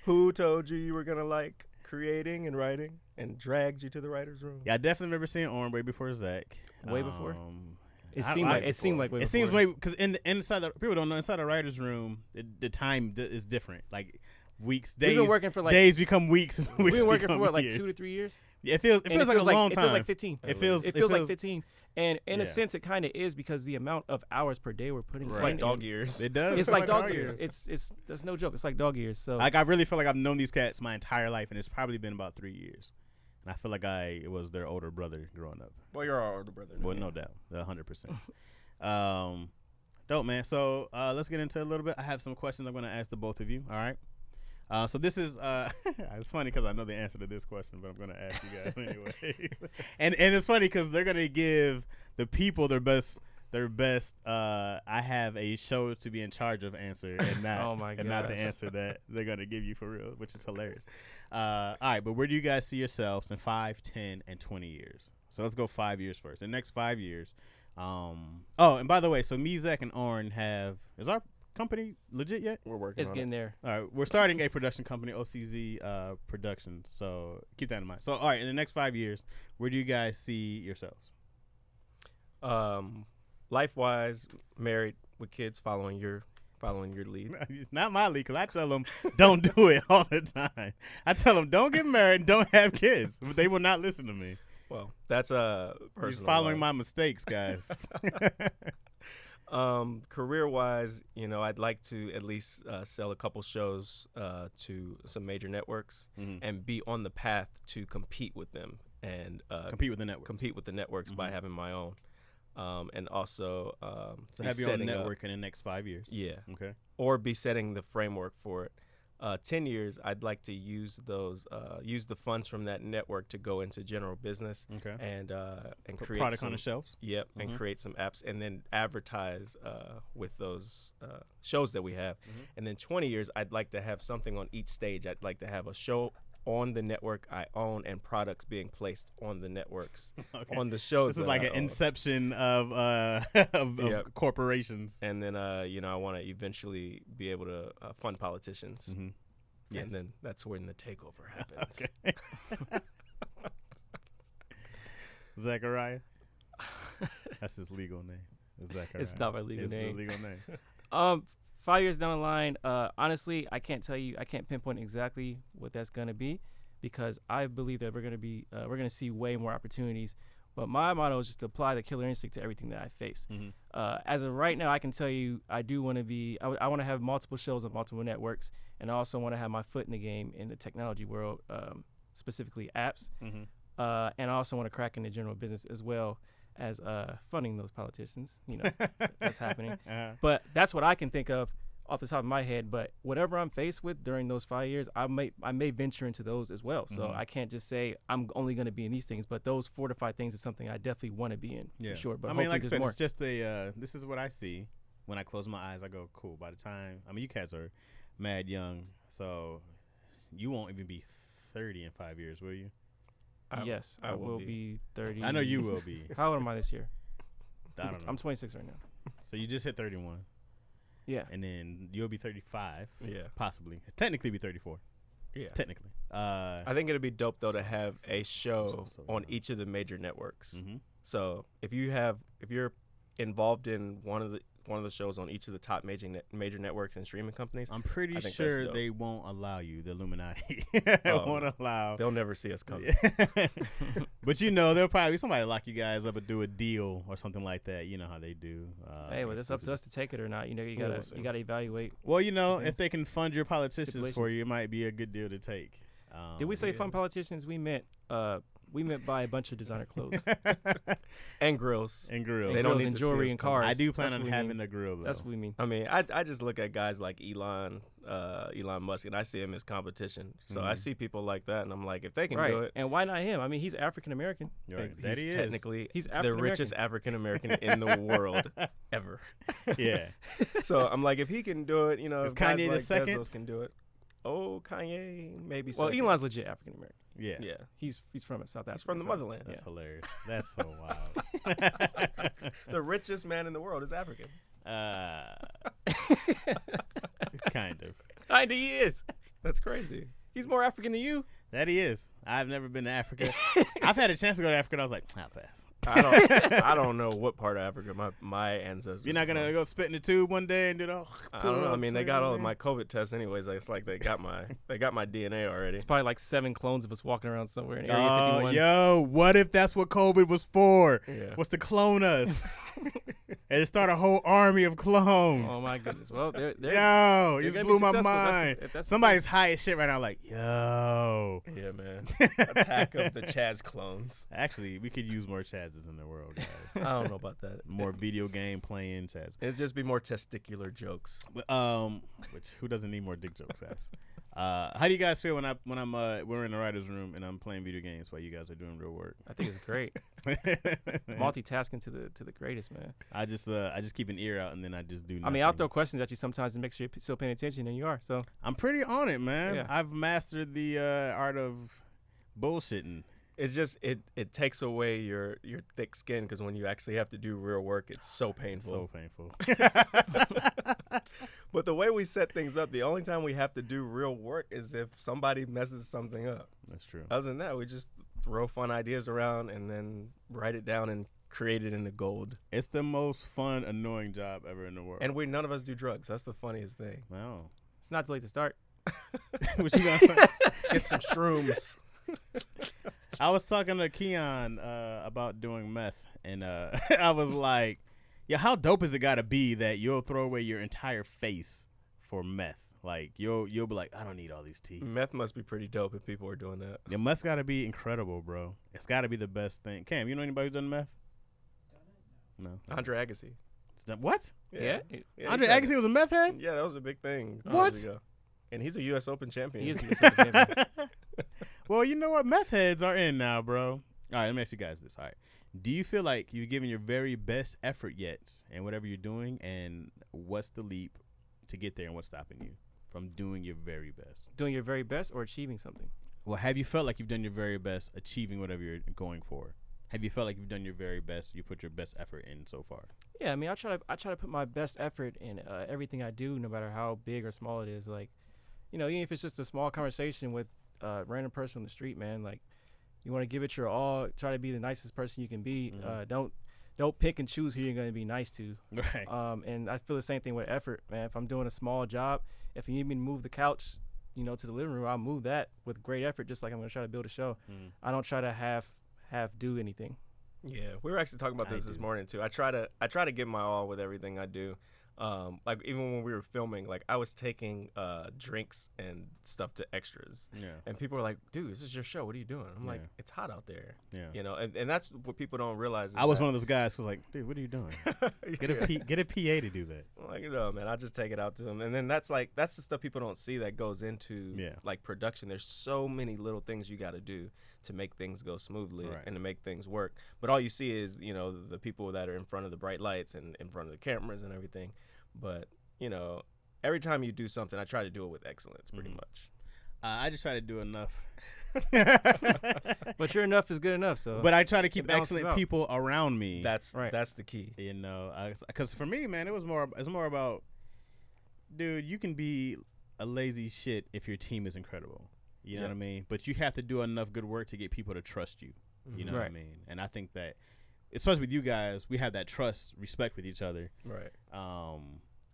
[SPEAKER 3] Who told you were gonna like creating and writing and dragged you to the writer's room?
[SPEAKER 2] Yeah, I definitely remember seeing Oren way before Zach.
[SPEAKER 1] Way before? It seemed like way before.
[SPEAKER 2] It seems way, because inside people don't know, inside the writer's room, the time is different. Like weeks, days.
[SPEAKER 1] We've been working for like
[SPEAKER 2] days become weeks. And weeks
[SPEAKER 1] we've been working for what, like
[SPEAKER 2] years.
[SPEAKER 1] 2 to 3 years.
[SPEAKER 2] Yeah, it feels like a long time.
[SPEAKER 1] It feels like 15.
[SPEAKER 2] It feels
[SPEAKER 1] like 15. And in a sense, it kind of is, because the amount of hours per day we're putting.
[SPEAKER 3] It's like dog years.
[SPEAKER 2] It does.
[SPEAKER 1] It's like dog years. It's that's no joke. It's like dog years. So
[SPEAKER 2] like I really feel like I've known these cats my entire life, and it's probably been about 3 years. And I feel like I was their older brother growing up.
[SPEAKER 3] Well, you're our older brother.
[SPEAKER 2] Well, no doubt, 100%. Dope, man. So let's get into it a little bit. I have some questions I'm going to ask the both of you. All right. So this is it's funny because I know the answer to this question, but I'm going to ask you guys anyway. and it's funny because they're going to give the people their best. I have a show to be in charge of answer, and not not the answer that they're going to give you for real, which is hilarious. All right, but where do you guys see yourselves in 5, 10, and 20 years? So let's go 5 years first. The next 5 years. And by the way, so me, Zach, and Oren is our company legit yet?
[SPEAKER 3] We're working
[SPEAKER 1] It's
[SPEAKER 3] on
[SPEAKER 1] getting
[SPEAKER 3] it.
[SPEAKER 1] there.
[SPEAKER 2] All right, we're starting a production company, OCZ Productions. So keep that in mind. So all right, in the next 5 years, where do you guys see yourselves?
[SPEAKER 3] Life-wise, married with kids, following your lead.
[SPEAKER 2] It's not my lead, because I tell them don't do it all the time. I tell them don't get married and don't have kids, but they will not listen to me.
[SPEAKER 3] Well, that's a personal.
[SPEAKER 2] He's following
[SPEAKER 3] life.
[SPEAKER 2] my mistakes, guys.
[SPEAKER 3] Career-wise, I'd like to at least sell a couple shows to some major networks and be on the path to compete with them and
[SPEAKER 2] compete with the network.
[SPEAKER 3] Compete with the networks by having my own, and also
[SPEAKER 2] so have your own network in the next 5 years.
[SPEAKER 3] Yeah.
[SPEAKER 2] Okay.
[SPEAKER 3] Or be setting the framework for it. 10 years, I'd like to use the funds from that network to go into general business.
[SPEAKER 2] Okay.
[SPEAKER 3] And
[SPEAKER 2] put
[SPEAKER 3] create
[SPEAKER 2] product on the shelves.
[SPEAKER 3] Yep, and create some apps and then advertise with those shows that we have. And then 20 years, I'd like to have something on each stage. I'd like to have a show on the network I own and products being placed on the networks on the shows.
[SPEAKER 2] This is like an inception of corporations.
[SPEAKER 3] And then I want to eventually be able to fund politicians.
[SPEAKER 2] Yes.
[SPEAKER 3] And then that's when the takeover happens.
[SPEAKER 2] Okay. Zachariah. That's his legal name. Zachariah.
[SPEAKER 1] It's not my legal name.
[SPEAKER 2] It's the legal name.
[SPEAKER 1] 5 years down the line, honestly, I can't pinpoint exactly what that's gonna be, because I believe that we're gonna see way more opportunities. But my motto is just to apply the killer instinct to everything that I face. As of right now, I can tell you I do want to be. I want to have multiple shows on multiple networks, and I also want to have my foot in the game in the technology world, specifically apps. And I also want to crack into general business as well as funding those politicians. That's happening. But that's what I can think of off the top of my head. But whatever I'm faced with during those 5 years, I may venture into those as well. So I can't just say I'm only going to be in these things. But those 4 to 5 things is something I definitely want to be in. For sure. But
[SPEAKER 2] I mean, like I said,
[SPEAKER 1] more.
[SPEAKER 2] it's just this is what I see when I close my eyes. I go, cool. By the time, you cats are mad young, so you won't even be 30 in 5 years, will you?
[SPEAKER 1] Yes, I will be 30.
[SPEAKER 2] I know you will be.
[SPEAKER 1] How old am I this year?
[SPEAKER 2] I don't know.
[SPEAKER 1] I'm 26 right now.
[SPEAKER 2] So you just hit 31.
[SPEAKER 1] Yeah.
[SPEAKER 2] And then you'll be 35.
[SPEAKER 3] Yeah.
[SPEAKER 2] Possibly. Technically be 34.
[SPEAKER 3] Yeah.
[SPEAKER 2] Technically.
[SPEAKER 3] I think it'd be dope though to have a show on each of the major networks. So if you're involved in one of the shows on each of the top major networks and streaming companies,
[SPEAKER 2] I'm pretty sure they won't allow you. The Illuminati won't allow.
[SPEAKER 3] They'll never see us coming.
[SPEAKER 2] But there'll probably be somebody lock you guys up and do a deal or something like that. You know how they do.
[SPEAKER 1] Hey, well, it's up to us to take it or not. You gotta evaluate.
[SPEAKER 2] Well, if they can fund your politicians for you, it might be a good deal to take.
[SPEAKER 1] Did we say fund politicians? We meant buy a bunch of designer clothes
[SPEAKER 3] and grills.
[SPEAKER 2] They
[SPEAKER 1] don't need jewelry and cars.
[SPEAKER 2] I do plan on having a grill though.
[SPEAKER 1] That's what we mean.
[SPEAKER 3] I mean, I just look at guys like Elon Musk, and I see him as competition. So I see people like that, and I'm like, if they can do it,
[SPEAKER 1] and why not him? I mean, he's African American.
[SPEAKER 2] Right.
[SPEAKER 3] He's technically
[SPEAKER 1] he's
[SPEAKER 3] the richest African American in the world ever.
[SPEAKER 2] Yeah.
[SPEAKER 3] So I'm like, if he can do it,
[SPEAKER 2] is
[SPEAKER 3] if guys
[SPEAKER 2] Kanye
[SPEAKER 3] like
[SPEAKER 2] the second?
[SPEAKER 3] Bezos can do it. Oh, Kanye, maybe.
[SPEAKER 1] Well,
[SPEAKER 3] second.
[SPEAKER 1] Elon's legit African American.
[SPEAKER 2] Yeah.
[SPEAKER 3] Yeah.
[SPEAKER 1] He's from South Africa.
[SPEAKER 3] He's from the motherland.
[SPEAKER 2] That's hilarious. That's so wild.
[SPEAKER 3] The richest man in the world is African.
[SPEAKER 2] Kind of.
[SPEAKER 1] Kinda he is.
[SPEAKER 3] That's crazy.
[SPEAKER 1] He's more African than you.
[SPEAKER 2] That he is. I've never been to Africa. I've had a chance to go to Africa, and I was like, I'll pass.
[SPEAKER 3] I don't know what part of Africa my ancestors.
[SPEAKER 2] You're not gonna go spit in the tube one day and do the.
[SPEAKER 3] I don't know. I mean, they got all of my COVID tests anyways. It's like they got my DNA already.
[SPEAKER 1] It's probably like 7 clones of us walking around somewhere in Area 51.
[SPEAKER 2] Yo, what if that's what COVID was for?
[SPEAKER 3] Yeah.
[SPEAKER 2] Was to clone us and start a whole army of clones.
[SPEAKER 1] Oh my goodness. Well,
[SPEAKER 2] yo, you just blew my mind.
[SPEAKER 1] That's
[SPEAKER 2] Somebody's high as shit right now. Like, yo.
[SPEAKER 3] Yeah, man. Attack of the Chaz clones.
[SPEAKER 2] Actually, we could use more Chazes in the world, guys.
[SPEAKER 3] I don't know about that.
[SPEAKER 2] More video game playing Chaz.
[SPEAKER 3] It'd just be more testicular jokes.
[SPEAKER 2] Which who doesn't need more dick jokes, guys? How do you guys feel when we're in the writer's room and I'm playing video games while you guys are doing real work?
[SPEAKER 1] I think it's great. Multitasking to the greatest, man.
[SPEAKER 2] I just keep an ear out and then I just do nothing.
[SPEAKER 1] I mean, I'll throw questions at you sometimes to make sure you're still paying attention, and you are. So
[SPEAKER 2] I'm pretty on it, man.
[SPEAKER 1] Yeah.
[SPEAKER 2] I've mastered the art of bullshitting.
[SPEAKER 3] it takes away your thick skin, because when you actually have to do real work, it's so painful.
[SPEAKER 2] So painful.
[SPEAKER 3] But the way we set things up, the only time we have to do real work is if somebody messes something up.
[SPEAKER 2] That's true.
[SPEAKER 3] Other than that, we just throw fun ideas around and then write it down and create it into gold.
[SPEAKER 2] It's the most fun, annoying job ever in the world.
[SPEAKER 3] And none of us do drugs. That's the funniest thing.
[SPEAKER 2] Wow.
[SPEAKER 1] It's not too late to start.
[SPEAKER 2] What you gonna say?
[SPEAKER 3] Let's get some shrooms.
[SPEAKER 2] I was talking to Keon about doing meth, and I was like, yeah, how dope is it got to be that you'll throw away your entire face for meth? Like, you'll be like, I don't need all these teeth.
[SPEAKER 3] Meth must be pretty dope if people are doing that.
[SPEAKER 2] Yeah, meth's got to be incredible, bro. It's got to be the best thing. Cam, you know anybody who's done meth? No.
[SPEAKER 3] Andre Agassi.
[SPEAKER 2] What?
[SPEAKER 1] Yeah.
[SPEAKER 2] Andre Agassi was a meth head?
[SPEAKER 3] Yeah, that was a big thing.
[SPEAKER 2] What?
[SPEAKER 3] Years ago. And he's a U.S. Open champion.
[SPEAKER 1] He is a U.S. Open champion.
[SPEAKER 2] Well, you know what? Meth heads are in now, bro. All right, let me ask you guys this. All right. Do you feel like you've given your very best effort yet in whatever you're doing? And what's the leap to get there, and what's stopping you from doing your very best?
[SPEAKER 1] Doing your very best or achieving something?
[SPEAKER 2] Well, have you felt like you've done your very best achieving whatever you're going for? Have you felt like you've done your very best, you put your best effort in so far?
[SPEAKER 1] Yeah, I mean, I try to put my best effort in everything I do, no matter how big or small it is. Like, you know, even if it's just a small conversation with a random person on the street, man, like, you want to give it your all, try to be the nicest person you can be.
[SPEAKER 2] Mm-hmm.
[SPEAKER 1] Don't pick and choose who you're going to be nice to.
[SPEAKER 2] Right.
[SPEAKER 1] And I feel the same thing with effort, man. If I'm doing a small job, if you need me to move the couch, you know, to the living room, I'll move that with great effort, just like I'm going to try to build a show. I don't try to half do anything.
[SPEAKER 3] Yeah, we were actually talking about this morning too. I try to give my all with everything I do. Like even when we were filming, like I was taking drinks and stuff to extras. Yeah. And people were like, "Dude, this is your show. What are you doing?" I'm like, "It's hot out there." Yeah. You know, and that's what people don't realize.
[SPEAKER 2] I was one of those guys who was like, "Dude, what are you doing? Get a PA to do that."
[SPEAKER 3] I'm like, no, man, I just take it out to them. And then that's the stuff people don't see that goes into like production. There's so many little things you got to do to make things go smoothly and to make things work. But all you see is, you know, the people that are in front of the bright lights and in front of the cameras and everything. But, you know, every time you do something, I try to do it with excellence pretty much.
[SPEAKER 2] I just try to do enough.
[SPEAKER 1] But your enough is good enough. So,
[SPEAKER 2] but I try to keep excellent people around me.
[SPEAKER 3] That's the key.
[SPEAKER 2] You know, because for me, man, it's more about, dude, you can be a lazy shit if your team is incredible. You know what I mean? But you have to do enough good work to get people to trust you. You know what I mean? And I think that, especially with you guys, we have that trust, respect with each other.
[SPEAKER 3] Right.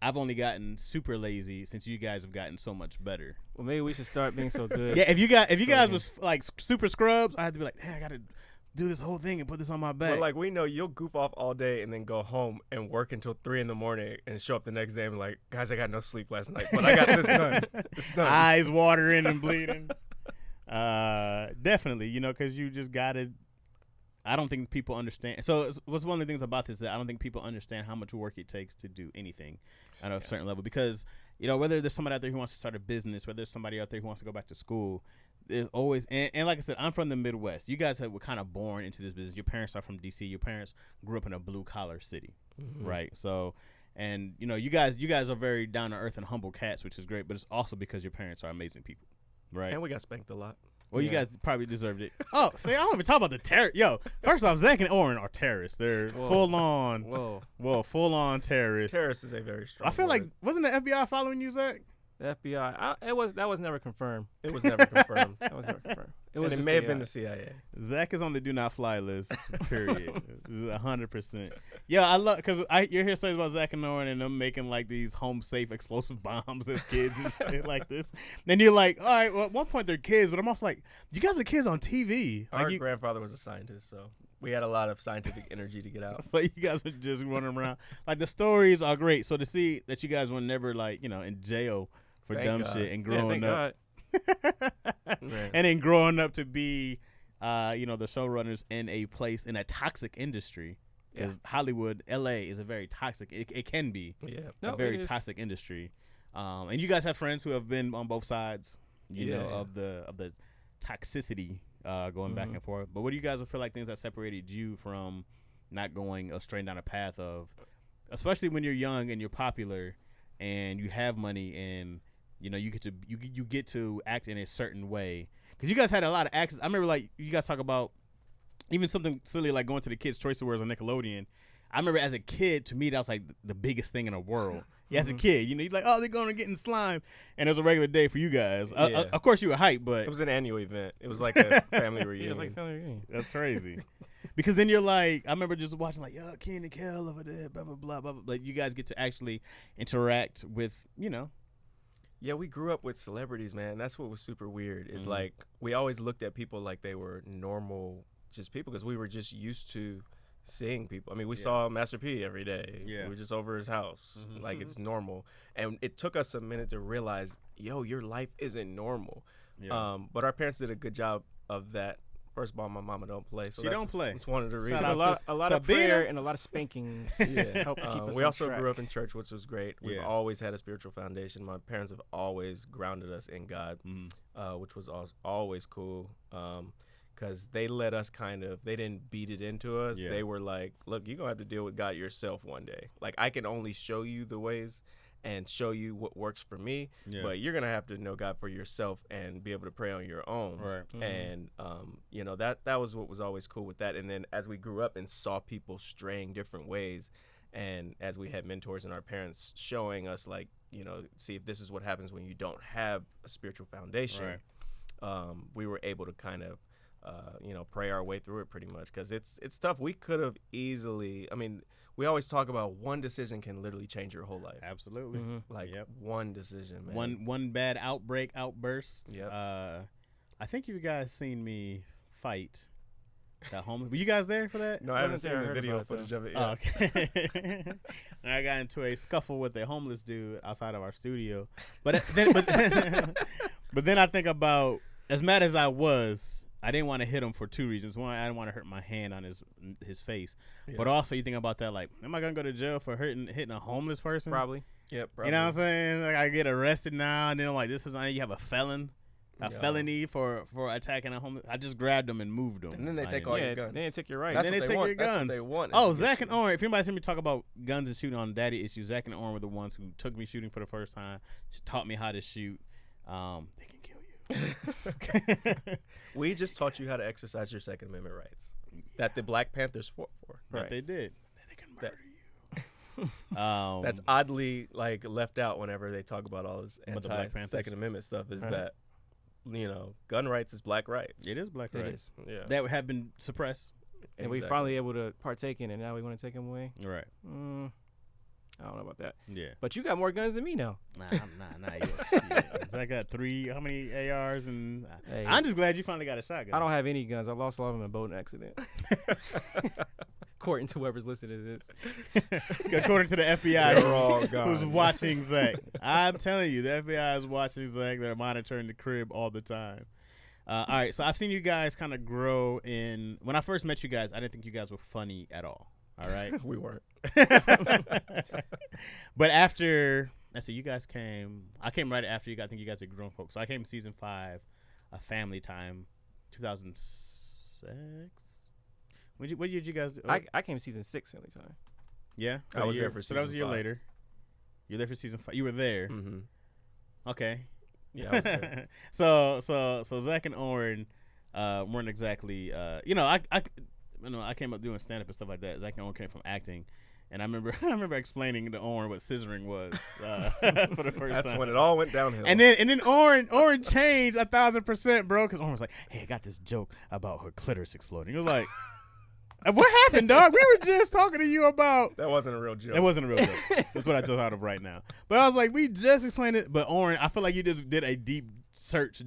[SPEAKER 2] I've only gotten super lazy since you guys have gotten so much better.
[SPEAKER 1] Well, maybe we should start being so good.
[SPEAKER 2] Yeah, if you guys was like super scrubs, I had to be like, hey, I got to do this whole thing and put this on my back.
[SPEAKER 3] But like, we know you'll goof off all day and then go home and work until 3 a.m. and show up the next day and be like, guys, I got no sleep last night, but I got this done. It's done.
[SPEAKER 2] Eyes watering and bleeding. Definitely, you know, because you just got to. I don't think people understand. So what's one of the things about this that I don't think people understand how much work it takes to do anything at a certain level. Because, you know, whether there's somebody out there who wants to start a business, whether there's somebody out there who wants to go back to school, there's always, and like I said, I'm from the Midwest. You guys were kind of born into this business. Your parents are from D.C. Your parents grew up in a blue-collar city, right? So, and, you know, you guys are very down-to-earth and humble cats, which is great, but it's also because your parents are amazing people, right?
[SPEAKER 3] And we got spanked a lot.
[SPEAKER 2] Well, you guys probably deserved it. Oh, see, I don't even talk about the terror. Yo, first off, Zach and Oren are terrorists. They're full-on terrorists.
[SPEAKER 3] Terrorist is a very strong
[SPEAKER 2] I feel
[SPEAKER 3] word.
[SPEAKER 2] like, wasn't the FBI following you, Zach?
[SPEAKER 1] The FBI, that was never confirmed.
[SPEAKER 3] It was never confirmed.
[SPEAKER 1] That was never confirmed.
[SPEAKER 3] It may have been the CIA.
[SPEAKER 2] Zach is on the do not fly list, period. 100%. Yeah, I love, because you hear stories about Zach and Oren and them making like these home safe explosive bombs as kids and shit like this. Then you're like, all right, well, at one point they're kids, but I'm also like, you guys are kids on TV.
[SPEAKER 3] Our grandfather was a scientist, so we had a lot of scientific energy to get out.
[SPEAKER 2] So you guys were just running around. Like, the stories are great. So to see that you guys were never, like, you know, in jail for dumb shit and growing up. And then growing up to be, you know, the showrunners in a toxic industry. Because Hollywood, L.A. is a very toxic, it can be a very toxic industry. And you guys have friends who have been on both sides, you know, of the toxicity going back and forth. But what do you guys feel like things that separated you from not going straight down a path of, especially when you're young and you're popular and you have money and you know, you get to act in a certain way. Because you guys had a lot of acts. I remember, like, you guys talk about even something silly like going to the Kids' Choice Awards on Nickelodeon. I remember as a kid, to me, that was like the biggest thing in the world. Yeah, as a kid, you know, you're like, oh, they're going to get in slime. And it was a regular day for you guys. Of course, you were hyped, but.
[SPEAKER 3] It was an annual event. It was like a family reunion.
[SPEAKER 1] Yeah, it was like a family reunion.
[SPEAKER 2] That's crazy. Because then you're like, I remember just watching, like, yo, King and Kel over there, blah, blah, blah, blah, blah. Like, you guys get to actually interact with, you know.
[SPEAKER 3] Yeah, we grew up with celebrities, man. That's what was super weird. It's like, we always looked at people like they were normal, just people, because we were just used to seeing people. I mean, we saw Master P every day. Yeah. We were just over his house. Like, it's normal. And it took us a minute to realize, yo, your life isn't normal. Yeah. But our parents did a good job of that. First of all, my mama don't play. So
[SPEAKER 2] she don't play.
[SPEAKER 3] That's one of the reasons.
[SPEAKER 1] A lot of prayer and a lot of spankings help keep us
[SPEAKER 3] We also
[SPEAKER 1] track.
[SPEAKER 3] grew up in church, which was great. We've always had a spiritual foundation. My parents have always grounded us in God, which was always cool. Because they let us they didn't beat it into us. Yeah. They were like, look, you're going to have to deal with God yourself one day. Like, I can only show you the ways and show you what works for me, but you're going to have to know God for yourself and be able to pray on your own. Right. And, you know, that was what was always cool with that. And then as we grew up and saw people straying different ways, and as we had mentors and our parents showing us, like, you know, see if this is what happens when you don't have a spiritual foundation, we were able to kind of, you know, pray our way through it pretty much, because it's tough. We could have easily, I mean, we always talk about one decision can literally change your whole life.
[SPEAKER 2] Absolutely.
[SPEAKER 3] Like, one decision, man.
[SPEAKER 2] One bad outburst. Yep. I think you guys seen me fight that homeless. Were you guys there for that?
[SPEAKER 3] No, I haven't seen the video footage of it yet.
[SPEAKER 2] Oh, okay. And I got into a scuffle with a homeless dude outside of our studio. But then I think about, as mad as I was, I didn't want to hit him for two reasons. One, I didn't want to hurt my hand on his face. Yeah. But also, you think about that, like, am I going to go to jail for hitting a homeless person?
[SPEAKER 1] Probably.
[SPEAKER 3] Yep, probably.
[SPEAKER 2] You know what I'm saying? Like, I get arrested now, and then I'm like, this is you have a felony for attacking a homeless. I just grabbed him and moved him.
[SPEAKER 3] And then they take all your guns.
[SPEAKER 1] Then they take your rights.
[SPEAKER 2] Then they take your guns.
[SPEAKER 3] That's what they want.
[SPEAKER 2] Oh, Zach and Oren. If anybody's heard me talk about guns and shooting on daddy issues, Zach and Oren were the ones who took me shooting for the first time. She taught me how to shoot. They can kill you.
[SPEAKER 3] We just taught you how to exercise your Second Amendment rights that the Black Panthers fought for.
[SPEAKER 2] Right. They did. They can murder you.
[SPEAKER 3] That's oddly like left out whenever they talk about all this anti-Second Amendment stuff. Is that, you know, gun rights is black rights.
[SPEAKER 2] It is black rights.
[SPEAKER 3] Yeah,
[SPEAKER 2] that have been suppressed,
[SPEAKER 1] and we finally able to partake in it. Now we want to take them away.
[SPEAKER 2] Right.
[SPEAKER 1] I don't know about that.
[SPEAKER 2] Yeah.
[SPEAKER 1] But you got more guns than me now.
[SPEAKER 2] Nah, I'm not yet. I got 3. How many ARs? And hey, I'm just glad you finally got a shotgun.
[SPEAKER 1] I don't have any guns. I lost all of them in a boating accident. According to whoever's listening to
[SPEAKER 2] this. According to the FBI, who's watching Zach. I'm telling you, the FBI is watching Zach. They're monitoring the crib all the time. All right, so I've seen you guys kind of grow in. When I first met you guys, I didn't think you guys were funny at all. All right?
[SPEAKER 3] We weren't.
[SPEAKER 2] But after, let's see, you guys came. I came right after you guys. I think you guys are grown folks. So I came season 5, A Family Time, 2006. What did you guys do?
[SPEAKER 1] I came season 6, Family Time.
[SPEAKER 2] Yeah?
[SPEAKER 3] So I was there for season 5.
[SPEAKER 2] So that was a year later. You were there for season 5. You were there.
[SPEAKER 3] Mm-hmm.
[SPEAKER 2] Okay.
[SPEAKER 3] Yeah, I was there.
[SPEAKER 2] So Zach and Oren weren't exactly, you know, I came up doing stand-up and stuff like that. Zach and Oren came from acting. And I remember explaining to Oren what scissoring was for the first time.
[SPEAKER 3] That's when it all went downhill.
[SPEAKER 2] And then Oren changed 1,000%, bro, because Oren was like, hey, I got this joke about her clitoris exploding. It was like, what happened, dog? We were just talking to you about.
[SPEAKER 3] That wasn't a real joke.
[SPEAKER 2] It wasn't a real joke. That's what I thought of right now. But I was like, we just explained it. But Oren, I feel like you just did a deep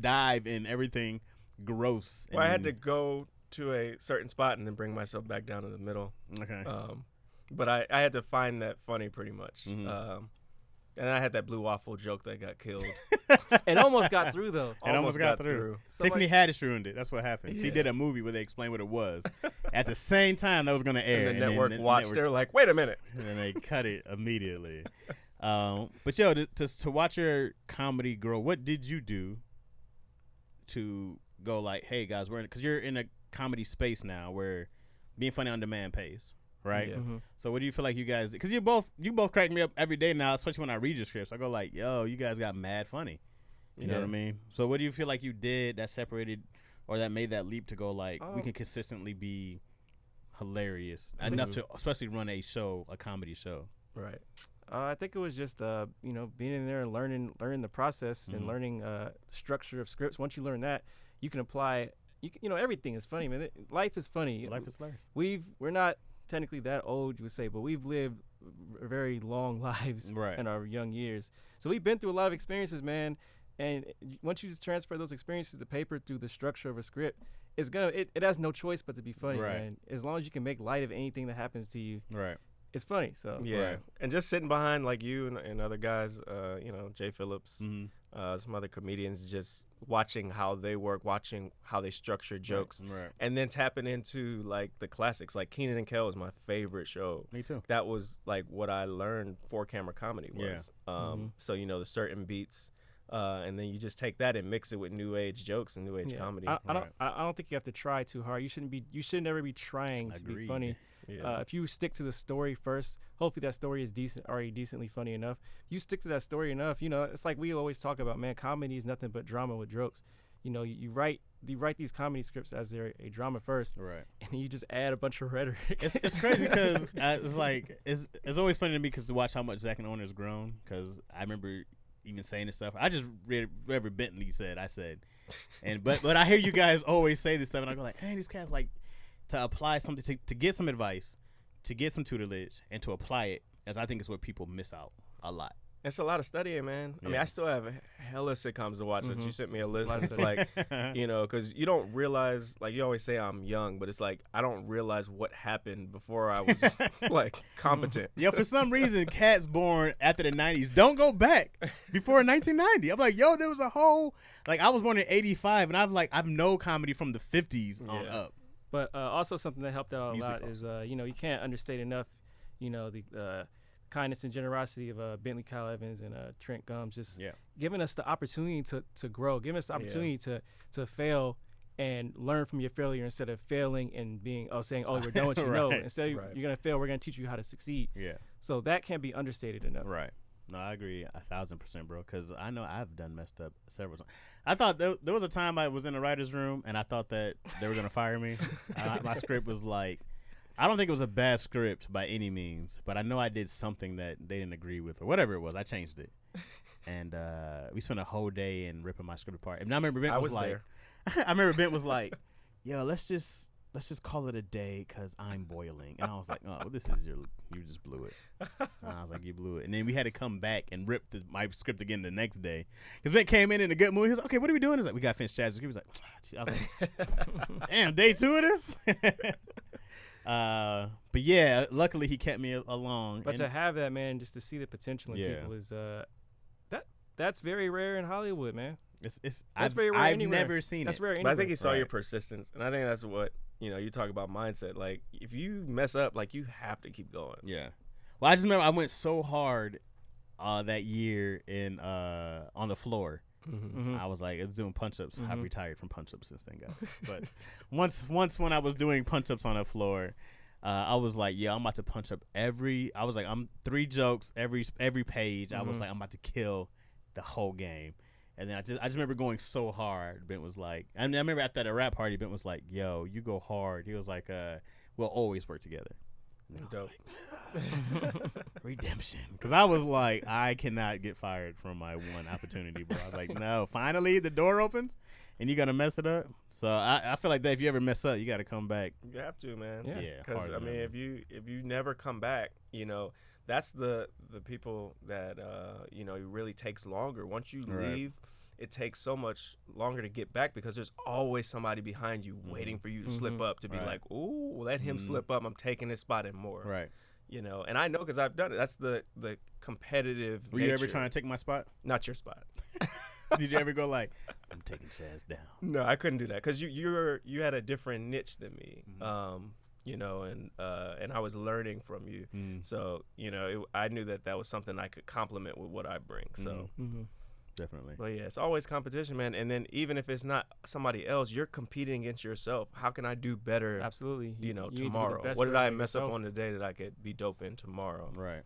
[SPEAKER 2] dive in everything gross.
[SPEAKER 3] Well, I had to go to a certain spot and then bring myself back down to the middle.
[SPEAKER 2] Okay.
[SPEAKER 3] But I had to find that funny pretty much. Mm-hmm. And I had that blue waffle joke that got killed.
[SPEAKER 1] It almost got through, though.
[SPEAKER 2] It almost got through. So Tiffany Haddish ruined it. That's what happened. Yeah. She did a movie where they explained what it was. At the same time, that was going to air.
[SPEAKER 3] And the network watched. They were like, wait a minute.
[SPEAKER 2] And they cut it immediately. But, yo, to watch your comedy grow, what did you do to go like, hey, guys, because you're in a comedy space now where being funny on demand pays. right?
[SPEAKER 3] Yeah.
[SPEAKER 2] So what do you feel like you guys did? Because you both crack me up every day now, especially when I read your scripts. I go like, yo, you guys got mad funny. You know what I mean? So what do you feel like you did that separated or that made that leap to go like, we can consistently be hilarious enough to especially run a comedy show?
[SPEAKER 3] Right.
[SPEAKER 1] I think it was just being in there and learning the process and learning structure of scripts. Once you learn that, you can apply. Everything is funny, man. Life is funny.
[SPEAKER 2] Life is hilarious.
[SPEAKER 1] We're not technically that old, you would say, but we've lived very long lives in our young years. So we've been through a lot of experiences, man. And once you just transfer those experiences to paper through the structure of a script, it has no choice but to be funny, man. As long as you can make light of anything that happens to you, it's funny. So
[SPEAKER 3] and just sitting behind like you and other guys, Jay Phillips, some other comedians, just watching how they work, watching how they structure jokes, and then tapping into like the classics. Like Kenan and Kel is my favorite show.
[SPEAKER 2] Me too.
[SPEAKER 3] That was like what I learned 4-camera comedy was. So the certain beats. And then you just take that and mix it with new age jokes and new age comedy.
[SPEAKER 1] I don't think you have to try too hard. You shouldn't ever be trying to be funny. If you stick to the story first, hopefully that story is already decently funny enough. If you stick to that story enough, it's like we always talk about, man. Comedy is nothing but drama with jokes. You write these comedy scripts as they're a drama first, and then you just add a bunch of rhetoric.
[SPEAKER 2] It's crazy because it's like it's always funny to me because to watch how much Zach and Oren has grown. Because I remember even saying this stuff. I just read whatever Bentley said. I said, but I hear you guys always say this stuff, and I go like, hey, these cats like to apply something to get some advice, to get some tutelage, and to apply it. As I think is what people miss out a lot.
[SPEAKER 3] It's a lot of studying, man. I mean, I still have hella sitcoms to watch. That you sent me a list. It's like, because you don't realize, like you always say I'm young, but it's like I don't realize what happened before I was like competent.
[SPEAKER 2] Yeah, for some reason, cats born after the 90s don't go back before 1990. I'm like, yo, there was a whole, like I was born in 85, and I've no comedy from the 50s on up.
[SPEAKER 1] But also something that helped out a lot
[SPEAKER 2] also.
[SPEAKER 1] is, you can't understate enough, the kindness and generosity of Bentley Kyle Evans and Trent Gumbs, just giving us the opportunity to grow, giving us the opportunity to fail and learn from your failure instead of failing and saying, we're done what you know. Instead you're going to fail, we're going to teach you how to succeed. Yeah. So that can't be understated enough.
[SPEAKER 2] Right. No, I agree 1,000%, bro, because I know I've done messed up several times. I thought there was a time I was in the writer's room, and I thought that they were going to fire me. My script was like, I don't think it was a bad script by any means, but I know I did something that they didn't agree with or whatever it was. I changed it. And we spent a whole day in ripping my script apart. And I remember Bent was like, yo, let's just call it a day because I'm boiling. And I was like, oh, you just blew it. And I was like, you blew it. And then we had to come back and rip my script again the next day. Because Bent came in a good mood. He was like, okay, what are we doing? He's like, we got to finish Chad's script. He was like, I was like, damn, day 2 of this? But yeah, luckily he kept me along.
[SPEAKER 1] But to have that, man, just to see the potential in people is that's very rare in Hollywood, man.
[SPEAKER 2] That's very rare. I've never seen
[SPEAKER 1] that's
[SPEAKER 2] it.
[SPEAKER 1] Rare anywhere.
[SPEAKER 3] But I think he saw your persistence, and I think that's what you talk about mindset. Like if you mess up, like you have to keep going.
[SPEAKER 2] Yeah. Well, I just remember I went so hard that year on the floor. Mm-hmm. I was like, it's doing punch-ups. Mm-hmm. I've retired from punch-ups since then, guys. But once when I was doing punch-ups on the floor, I was like, yeah, I'm about to punch up I'm 3 jokes every page. Mm-hmm. I was like, I'm about to kill the whole game. And then I just remember going so hard. Bent was like, I remember after the rap party, Bent was like, yo, you go hard. He was like, we'll always work together.
[SPEAKER 3] Dope.
[SPEAKER 2] Like, redemption. Because I was like, I cannot get fired from my one opportunity, bro. I was like, no, finally the door opens and you got to mess it up. So I feel like that if you ever mess up, you got to come back.
[SPEAKER 3] You have to, man.
[SPEAKER 2] Yeah.
[SPEAKER 3] Because I mean, if you never come back, that's the people that it really takes longer. Once you leave, it takes so much longer to get back because there's always somebody behind you waiting for you to slip up to be like, ooh, let him slip up. I'm taking his spot and more.
[SPEAKER 2] Right.
[SPEAKER 3] And I know because I've done it. That's the competitive
[SPEAKER 2] Were
[SPEAKER 3] nature.
[SPEAKER 2] You ever trying to take my spot?
[SPEAKER 3] Not your spot.
[SPEAKER 2] Did you ever go like, I'm taking Chaz down?
[SPEAKER 3] No, I couldn't do that because you had a different niche than me. Mm-hmm. And I was learning from you. Mm. So, I knew that was something I could complement with what I bring. So,
[SPEAKER 2] Definitely.
[SPEAKER 3] But yeah, it's always competition, man. And then even if it's not somebody else, you're competing against yourself. How can I do better?
[SPEAKER 1] Absolutely.
[SPEAKER 3] You know, tomorrow. What did I mess up on today that I could be dope in tomorrow?
[SPEAKER 2] Right.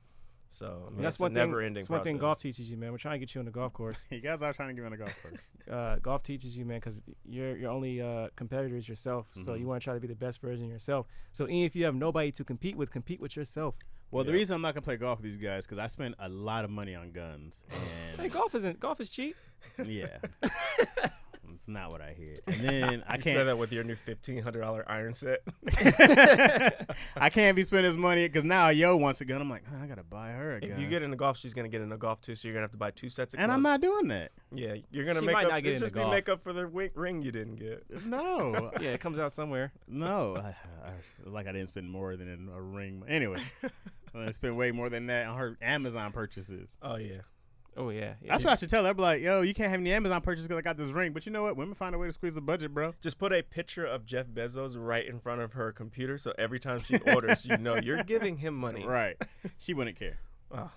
[SPEAKER 3] So I mean,
[SPEAKER 1] that's
[SPEAKER 3] one thing. That's
[SPEAKER 1] one thing golf teaches you, man. We're trying to get you on the golf course.
[SPEAKER 2] You guys are trying to get on the golf course.
[SPEAKER 1] Golf teaches you, man, because your only competitor is yourself. So you want to try to be the best version of yourself. So even if you have nobody to compete with yourself.
[SPEAKER 2] Well, the reason I'm not gonna play golf with these guys because I spend a lot of money on guns. And
[SPEAKER 1] hey, golf is cheap.
[SPEAKER 2] Yeah. It's not what I hear. And then I can't
[SPEAKER 3] say that with your new $1,500 iron set.
[SPEAKER 2] I can't be spending this money because now Yo wants a gun. I'm like, I gotta buy her a gun.
[SPEAKER 3] If you get into golf, she's gonna get into golf too. So you're gonna have to buy 2 sets of.
[SPEAKER 2] And
[SPEAKER 3] clubs.
[SPEAKER 2] I'm not doing that.
[SPEAKER 3] Yeah, you're gonna
[SPEAKER 1] she
[SPEAKER 3] make
[SPEAKER 1] might
[SPEAKER 3] up.
[SPEAKER 1] not get into
[SPEAKER 3] just
[SPEAKER 1] golf.
[SPEAKER 3] be make up for the ring you didn't get.
[SPEAKER 2] No.
[SPEAKER 1] Yeah, it comes out somewhere.
[SPEAKER 2] No. Like I didn't spend more than a ring. Anyway, I spent way more than that on her Amazon purchases.
[SPEAKER 3] Oh yeah.
[SPEAKER 1] Oh, yeah.
[SPEAKER 2] That's what I should tell her. I'd be like, yo, you can't have any Amazon purchases because I got this ring. But you know what? Women find a way to squeeze the budget, bro.
[SPEAKER 3] Just put a picture of Jeff Bezos right in front of her computer, so every time she orders, you know you're giving him money.
[SPEAKER 2] Right. She wouldn't care.
[SPEAKER 3] Oh.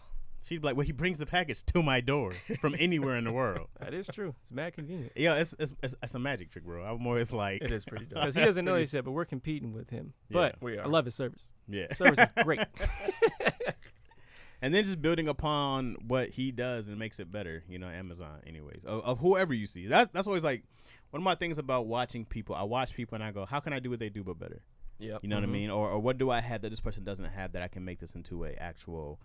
[SPEAKER 2] She'd be like, well, he brings the package to my door from anywhere in the world.
[SPEAKER 1] That is true. It's mad convenient.
[SPEAKER 2] Yeah, it's a magic trick, bro. I'm always like.
[SPEAKER 3] It is pretty dope.
[SPEAKER 1] Because he doesn't know this yet, but we're competing with him. But
[SPEAKER 3] we are.
[SPEAKER 1] I love his service.
[SPEAKER 2] Yeah.
[SPEAKER 1] Service is great.
[SPEAKER 2] And then just building upon what he does and makes it better, you know, Amazon anyways, of whoever you see. That's always like one of my things about watching people. I watch people and I go, how can I do what they do but better?
[SPEAKER 3] Yep.
[SPEAKER 2] You know what I mean? Or what do I have that this person doesn't have that I can make this into a actual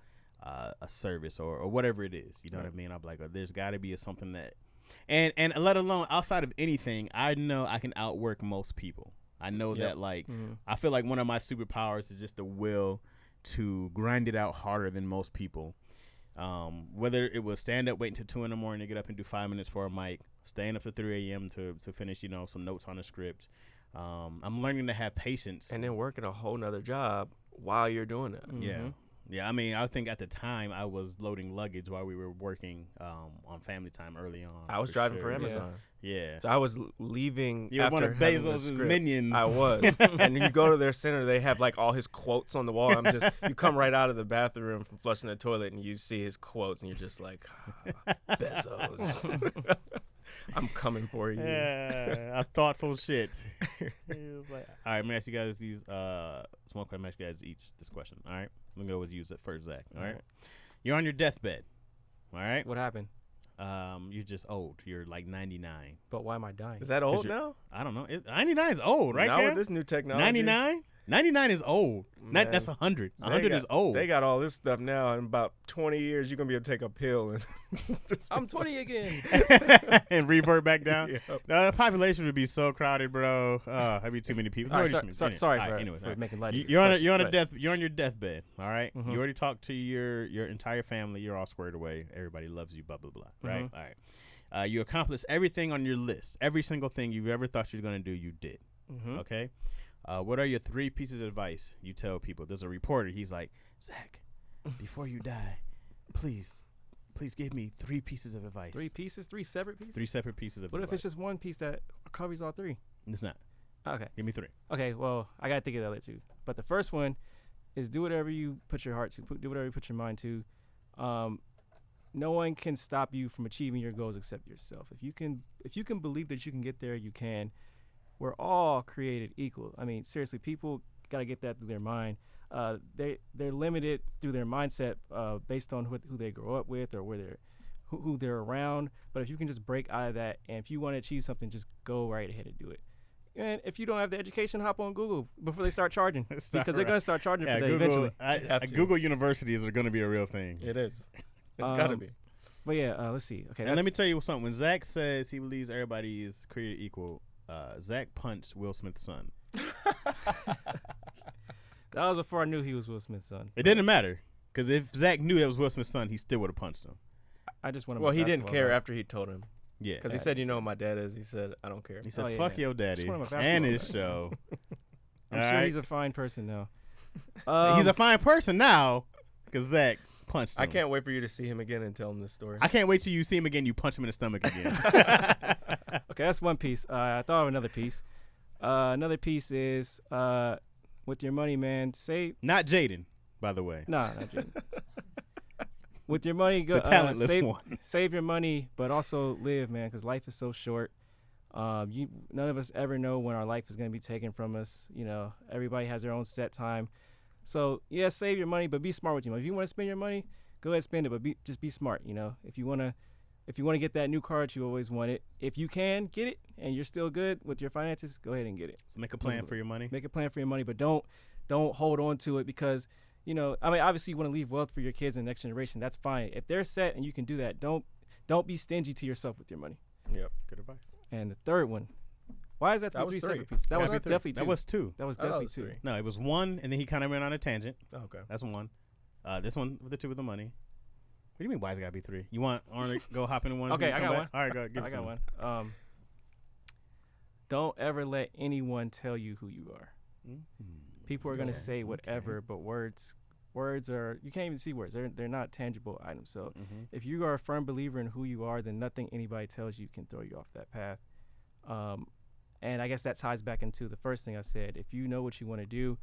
[SPEAKER 2] a service or whatever it is. You know what I mean? I'm like, there's got to be something that, and let alone outside of anything, I know I can outwork most people. I know that like, I feel like one of my superpowers is just the will to grind it out harder than most people. Whether it was stand up waiting till 2 a.m. to get up and do 5 minutes for a mic, staying up to 3 a.m. to finish, you know, some notes on a script. I'm learning to have patience.
[SPEAKER 3] And then working a whole nother job while you're doing it.
[SPEAKER 2] Yeah. Yeah, I mean, I think at the time I was loading luggage while we were working on Family Time early on.
[SPEAKER 3] I was driving for Amazon.
[SPEAKER 2] Yeah.
[SPEAKER 3] So I was leaving
[SPEAKER 2] You're
[SPEAKER 3] after
[SPEAKER 2] one of Bezos' minions.
[SPEAKER 3] I was. And you go to their center, they have like all his quotes on the wall. You come right out of the bathroom from flushing the toilet and you see his quotes and you're just like, Bezos. I'm coming for you.
[SPEAKER 2] Yeah, a thoughtful shit. All right, I'm gonna ask you guys these small question. I'm ask you guys each this question. All right, I'm gonna go with you at first, Zach. All right, you're on your deathbed. All right,
[SPEAKER 1] What happened?
[SPEAKER 2] You're just old. You're like 99.
[SPEAKER 1] But why am I dying?
[SPEAKER 3] Is that old now?
[SPEAKER 2] I don't know. 99 is old, right?
[SPEAKER 3] Now
[SPEAKER 2] Cam?
[SPEAKER 3] with this new technology.
[SPEAKER 2] 99. 99 is old. That's 100. 100 is old.
[SPEAKER 3] They got all this stuff now. In about 20 years, you're going to be able to take a pill. And
[SPEAKER 1] I'm 20 again.
[SPEAKER 2] and revert back down.
[SPEAKER 3] Yep.
[SPEAKER 2] No, the population would be so crowded, bro. That'd be too many people.
[SPEAKER 1] Sorry for making light of it.
[SPEAKER 2] You're on your deathbed. All right? You already talked to your entire family. You're all squared away. Everybody loves you. Blah blah blah. Right? All right. You accomplished everything on your list. Every single thing you've ever thought you were gonna do, you did. Okay. What are your 3 pieces of advice you tell people? There's a reporter. He's like, Zach, before you die, please give me 3 pieces of advice.
[SPEAKER 1] 3 pieces? 3 separate pieces?
[SPEAKER 2] 3 separate pieces of advice.
[SPEAKER 1] What if it's just one piece that covers all 3?
[SPEAKER 2] It's not.
[SPEAKER 1] Okay.
[SPEAKER 2] Give me 3.
[SPEAKER 1] Okay, well, I got to think of the other 2. But the first one is do whatever you put your heart to. Do whatever you put your mind to. No one can stop you from achieving your goals except yourself. If you can believe that you can get there, you can. We're all created equal. I mean, seriously, people got to get that through their mind. They're limited through their mindset based on who they grow up with or who they're around. But if you can just break out of that, and if you want to achieve something, just go right ahead and do it. And if you don't have the education, hop on Google before they start charging, because they're going to start charging for that
[SPEAKER 2] Google,
[SPEAKER 1] eventually.
[SPEAKER 2] Google universities are going to be a real thing.
[SPEAKER 3] It is. It's got to be.
[SPEAKER 1] But yeah, let's see. Okay,
[SPEAKER 2] and let me tell you something. When Zach says he believes everybody is created equal, Zach punched Will Smith's son.
[SPEAKER 1] That was before I knew he was Will Smith's son.
[SPEAKER 2] It didn't matter, because if Zach knew that was Will Smith's son, he still would have punched him.
[SPEAKER 1] I just want to.
[SPEAKER 3] Well, he didn't care after he told him.
[SPEAKER 2] Yeah,
[SPEAKER 3] because he said, "You know what my dad is." He said, "I don't care."
[SPEAKER 2] He said, "Fuck your daddy and his show."
[SPEAKER 1] I'm sure he's a fine person now.
[SPEAKER 2] He's a fine person now, because Zach punched him.
[SPEAKER 3] I can't wait for you to see him again and tell him this story.
[SPEAKER 2] I can't wait till you see him again. You punch him in the stomach again.
[SPEAKER 1] Okay, that's one piece. I thought of another piece. Another piece is with your money, man. Say
[SPEAKER 2] not Jaden, by the way.
[SPEAKER 1] Nah, not Jaden. with your money, go
[SPEAKER 2] The talentless
[SPEAKER 1] save,
[SPEAKER 2] one.
[SPEAKER 1] save your money, but also live, man, because life is so short. None of us ever know when our life is going to be taken from us. You know, everybody has their own set time. So, yeah, save your money, but be smart with your money. If you want to spend your money, go ahead and spend it, but just be smart, you know. If you want to get that new car that you always wanted, if you can get it and you're still good with your finances, go ahead and get it.
[SPEAKER 2] So make a plan for your money.
[SPEAKER 1] Make a plan for your money, but don't hold on to it because, you know, I mean, obviously you want to leave wealth for your kids and the next generation. That's fine. If they're set and you can do that, don't be stingy to yourself with your money.
[SPEAKER 3] Yep.
[SPEAKER 2] Good advice.
[SPEAKER 1] And the third one, why is that
[SPEAKER 3] was
[SPEAKER 1] three
[SPEAKER 3] three.
[SPEAKER 1] separate pieces? That was
[SPEAKER 2] Definitely
[SPEAKER 1] definitely two.
[SPEAKER 2] That was two.
[SPEAKER 1] That was
[SPEAKER 3] Oh,
[SPEAKER 1] definitely
[SPEAKER 3] that was
[SPEAKER 1] two.
[SPEAKER 3] three.
[SPEAKER 2] No, it was one, and then he kind of went on a tangent.
[SPEAKER 3] Okay.
[SPEAKER 2] That's one. This one with the two with the money. What do you mean? Why's it gotta be three? You want Oren to go hop into one?
[SPEAKER 1] Okay,
[SPEAKER 2] and
[SPEAKER 1] I
[SPEAKER 2] come
[SPEAKER 1] got
[SPEAKER 2] back?
[SPEAKER 1] one.
[SPEAKER 2] All right, go. Give it
[SPEAKER 1] I
[SPEAKER 2] to
[SPEAKER 1] got
[SPEAKER 2] me.
[SPEAKER 1] one. Don't ever let anyone tell you who you are. People are gonna say whatever, but words are, you can't even see words. They're not tangible items. So if you are a firm believer in who you are, then nothing anybody tells you can throw you off that path. And I guess that ties back into the first thing I said. If you know what you want to do,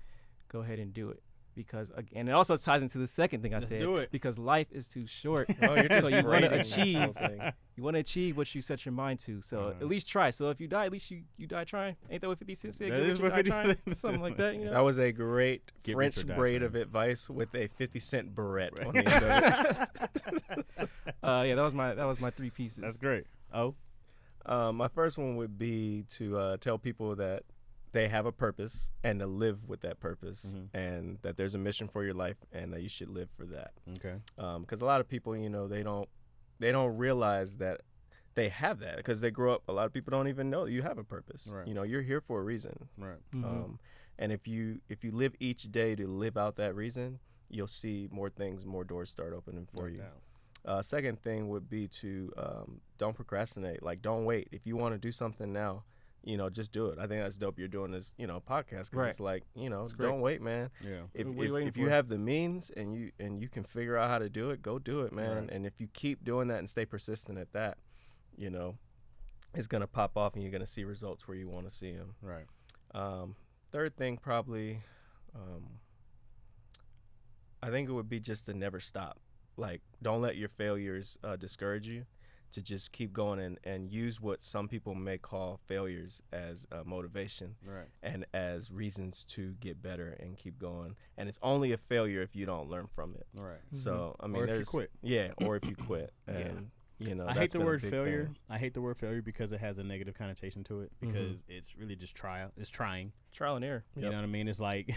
[SPEAKER 1] go ahead and do it. Because and it also ties into the second thing I said.
[SPEAKER 2] Do it.
[SPEAKER 1] Because life is too short.
[SPEAKER 3] Oh, you're just
[SPEAKER 1] so you want to
[SPEAKER 3] rating this whole
[SPEAKER 1] achieve.
[SPEAKER 3] thing.
[SPEAKER 1] You want to achieve what you set your mind to. So at least try. So if you die, at least you die trying. Ain't that what 50 Cent said?
[SPEAKER 2] That
[SPEAKER 1] Get
[SPEAKER 2] is
[SPEAKER 1] rich
[SPEAKER 2] what
[SPEAKER 1] or die
[SPEAKER 2] 50
[SPEAKER 1] trying?
[SPEAKER 2] Cent
[SPEAKER 1] Something like that. You know?
[SPEAKER 3] That was a great
[SPEAKER 2] Get rich
[SPEAKER 3] French
[SPEAKER 2] or die
[SPEAKER 3] braid
[SPEAKER 2] trying.
[SPEAKER 3] of advice with a 50 Cent beret
[SPEAKER 2] Right.
[SPEAKER 3] on the end of it.
[SPEAKER 1] Yeah, that was my three pieces.
[SPEAKER 2] That's great. Oh,
[SPEAKER 3] My first one would be to tell people that they have a purpose and to live with that purpose, and that there's a mission for your life and that you should live for that.
[SPEAKER 2] okay.
[SPEAKER 3] Because a lot of people, you know, they don't realize that they have that because they grow up. A lot of people don't even know that you have a purpose.
[SPEAKER 2] Right.
[SPEAKER 3] You know, you're here for a reason.
[SPEAKER 2] Right.
[SPEAKER 3] And if you live each day to live out that reason, you'll see more things, more doors start opening for you. Second thing would be to don't procrastinate. Like, don't wait. If you want to do something now, you know, just do it. I think that's dope. You're doing this, you know, podcast. 'Cause
[SPEAKER 1] Right.
[SPEAKER 3] It's like, you know,
[SPEAKER 1] It's great.
[SPEAKER 3] don't wait, man.
[SPEAKER 2] Yeah.
[SPEAKER 3] If
[SPEAKER 1] What are you waiting
[SPEAKER 3] if you
[SPEAKER 1] for?
[SPEAKER 3] have the means and you can figure out how to do it, go do it, man.
[SPEAKER 2] Right.
[SPEAKER 3] And if you keep doing that and stay persistent at that, you know, it's gonna pop off and you're gonna see results where you want to see them.
[SPEAKER 2] Right.
[SPEAKER 3] Third thing, probably, I think it would be just to never stop. Like, don't let your failures discourage you. To just keep going and use what some people may call failures as motivation,
[SPEAKER 2] Right.
[SPEAKER 3] and as reasons to get better and keep going. And it's only a failure if you don't learn from it.
[SPEAKER 2] Right.
[SPEAKER 3] So I mean,
[SPEAKER 2] Or if you
[SPEAKER 3] there's
[SPEAKER 2] quit.
[SPEAKER 3] Yeah, or if you quit. And you know,
[SPEAKER 2] I hate
[SPEAKER 3] that's
[SPEAKER 2] the
[SPEAKER 3] been a
[SPEAKER 2] word
[SPEAKER 3] big
[SPEAKER 2] failure.
[SPEAKER 3] thing.
[SPEAKER 2] I hate the word failure because it has a negative connotation to it. Because it's really just trial. It's trying.
[SPEAKER 1] Trial and error.
[SPEAKER 2] You know what I mean? It's like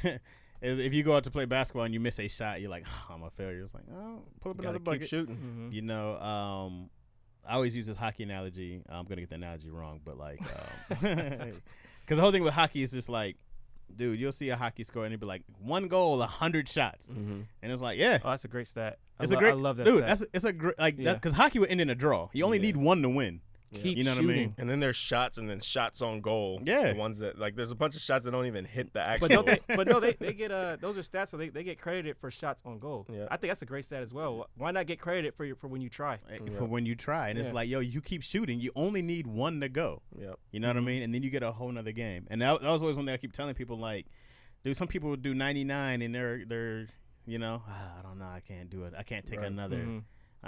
[SPEAKER 2] if you go out to play basketball and you miss a shot, you're like, oh, I'm a failure. It's like, oh, pull up
[SPEAKER 3] Gotta
[SPEAKER 2] another
[SPEAKER 3] keep
[SPEAKER 2] bucket.
[SPEAKER 3] shooting.
[SPEAKER 2] You know, I always use this hockey analogy. I'm gonna get the analogy wrong, but like, because the whole thing with hockey is just like, dude, you'll see a hockey score and it'll be like 1 goal, 100 shots, and it's like, yeah,
[SPEAKER 1] Oh, that's a great stat.
[SPEAKER 2] it's a great.
[SPEAKER 1] I love that
[SPEAKER 2] dude.
[SPEAKER 1] stat.
[SPEAKER 2] It's a great like
[SPEAKER 1] Yeah.
[SPEAKER 2] that because hockey would end in a draw. You only need one to win.
[SPEAKER 1] Keep
[SPEAKER 2] You know what I
[SPEAKER 1] shooting.
[SPEAKER 2] mean?
[SPEAKER 3] And then there's shots and then shots on goal.
[SPEAKER 2] Yeah.
[SPEAKER 3] The ones that, like, there's a bunch of shots that don't even hit the actual.
[SPEAKER 1] But no, they get those are stats, so they get credited for shots on goal.
[SPEAKER 3] Yeah.
[SPEAKER 1] I think that's a great stat as well. Why not get credited for when you try?
[SPEAKER 2] For when you try, and it's
[SPEAKER 1] Yeah.
[SPEAKER 2] like, yo, you keep shooting. You only need 1 to go.
[SPEAKER 3] Yep.
[SPEAKER 2] You know what I mean? And then you get a whole nother game. And that was always one thing I keep telling people, like, dude, some people do 99 and they're you know, I don't know, I can't do it. I can't take
[SPEAKER 3] Right.
[SPEAKER 2] another.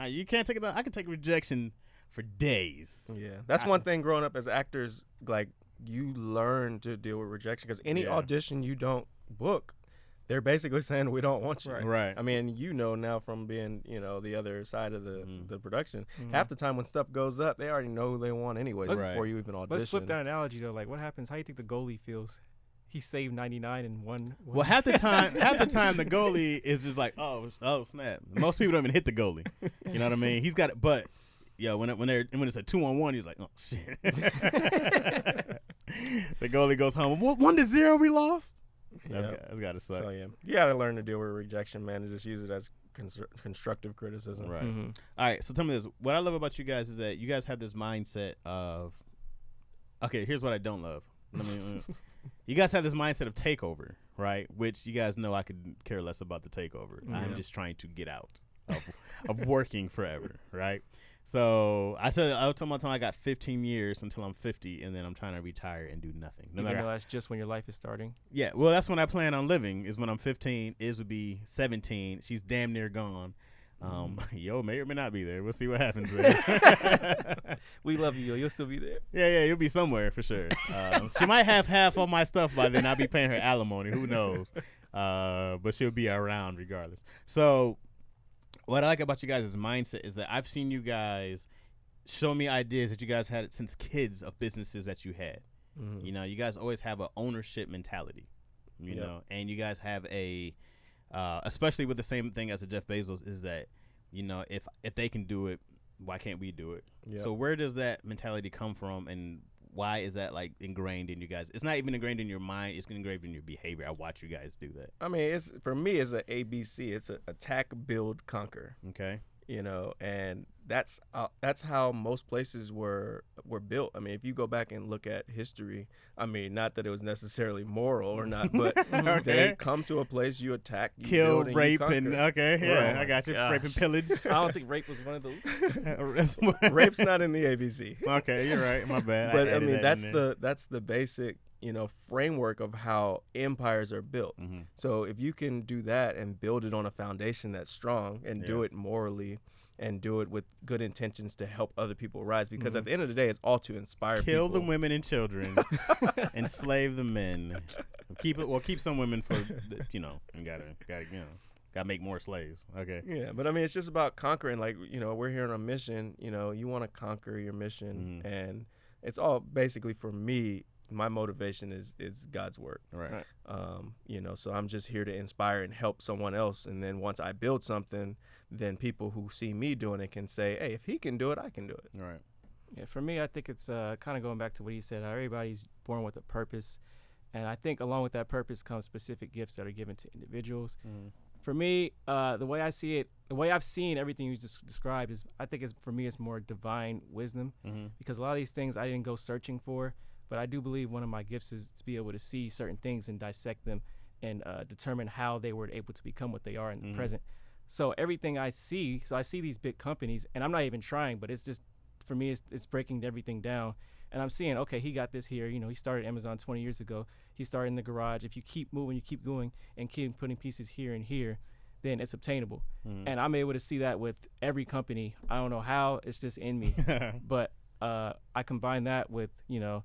[SPEAKER 2] You can't take another. I can take rejection for days.
[SPEAKER 3] Yeah, that's one thing growing up as actors. Like, you learn to deal with rejection because any audition you don't book, they're basically saying we don't want you.
[SPEAKER 2] Right.
[SPEAKER 3] I mean, you know now from being, you know, the other side of the production, half the time when stuff goes up, they already know who they want anyways before you even audition.
[SPEAKER 1] Let's flip that analogy though. Like, what happens? How do you think the goalie feels? He saved 99 and won.
[SPEAKER 2] Well, half the time the goalie is just like, oh snap. Most people don't even hit the goalie. You know what I mean? He's got it, but yeah, when it's a 2-on-1, he's like, oh shit. The goalie goes home. 1-0, we lost. That's gotta suck.
[SPEAKER 3] So yeah, you gotta learn to deal with rejection, man, and just use it as constructive criticism.
[SPEAKER 2] Right. All right. So tell me this: what I love about you guys is that you guys have this mindset of, okay, here's what I don't love. You guys have this mindset of takeover, right? Which you guys know I could care less about the takeover. I'm just trying to get out of working forever, right? So I told my time I got 15 years until I'm 50, and then I'm trying to retire and do nothing.
[SPEAKER 1] No matter that's just when your life is starting.
[SPEAKER 2] Yeah, well, that's when I plan on living. Is when I'm 15. Iz would be 17. She's damn near gone. Yo may or may not be there. We'll see what happens there.
[SPEAKER 1] We love you, yo. You'll still be there.
[SPEAKER 2] Yeah, you'll be somewhere for sure. She might have half of my stuff by then. I'll be paying her alimony. Who knows? But she'll be around regardless. So what I like about you guys' mindset is that I've seen you guys show me ideas that you guys had since kids of businesses that you had. You know, you guys always have an ownership mentality, you know, and you guys have a, especially with the same thing as a Jeff Bezos, is that, you know, if they can do it, why can't we do it? Yep. So where does that mentality come from, and why is that like ingrained in you guys? It's not even ingrained in your mind; it's engraved in your behavior. I watch you guys do that.
[SPEAKER 3] I mean, it's for me, it's an ABC. It's a attack, build, conquer.
[SPEAKER 2] Okay.
[SPEAKER 3] You know, and that's how most places were built. I mean, if you go back and look at history, I mean, not that it was necessarily moral or not, but they come to a place, you attack, you
[SPEAKER 2] kill,
[SPEAKER 3] build,
[SPEAKER 2] rape, and
[SPEAKER 3] right.
[SPEAKER 2] I got you.
[SPEAKER 1] Gosh.
[SPEAKER 2] Rape and pillage.
[SPEAKER 1] I don't think rape was one of those.
[SPEAKER 3] Rape's not in the ABC.
[SPEAKER 2] Okay, you're right. My bad.
[SPEAKER 3] But I mean, that's the basic, you know, framework of how empires are built. So if you can do that and build it on a foundation that's strong and do it morally and do it with good intentions to help other people rise, because at the end of the day, it's all to inspire people.
[SPEAKER 2] Kill the women and children, enslave the men. Keep some women for, you know, and gotta make more slaves. Okay.
[SPEAKER 3] Yeah, but I mean, it's just about conquering. Like, you know, we're here on a mission. You know, you want to conquer your mission, and it's all basically, for me, my motivation is God's work.
[SPEAKER 2] Right.
[SPEAKER 3] You know, so I'm just here to inspire and help someone else. And then once I build something, then people who see me doing it can say, hey, if he can do it, I can do it.
[SPEAKER 2] Right.
[SPEAKER 1] Yeah, for me, I think it's kind of going back to what he said. Everybody's born with a purpose. And I think along with that purpose comes specific gifts that are given to individuals. For me, the way I see it, the way I've seen everything you just described is, I think for me, it's more divine wisdom, because a lot of these things I didn't go searching for. But I do believe one of my gifts is to be able to see certain things and dissect them and determine how they were able to become what they are in the present. So everything I see these big companies, and I'm not even trying, but it's just, for me, it's breaking everything down. And I'm seeing, okay, he got this here. You know, he started Amazon 20 years ago. He started in the garage. If you keep moving, you keep going and keep putting pieces here and here, then it's obtainable. And I'm able to see that with every company. I don't know how, it's just in me. But I combine that with, you know,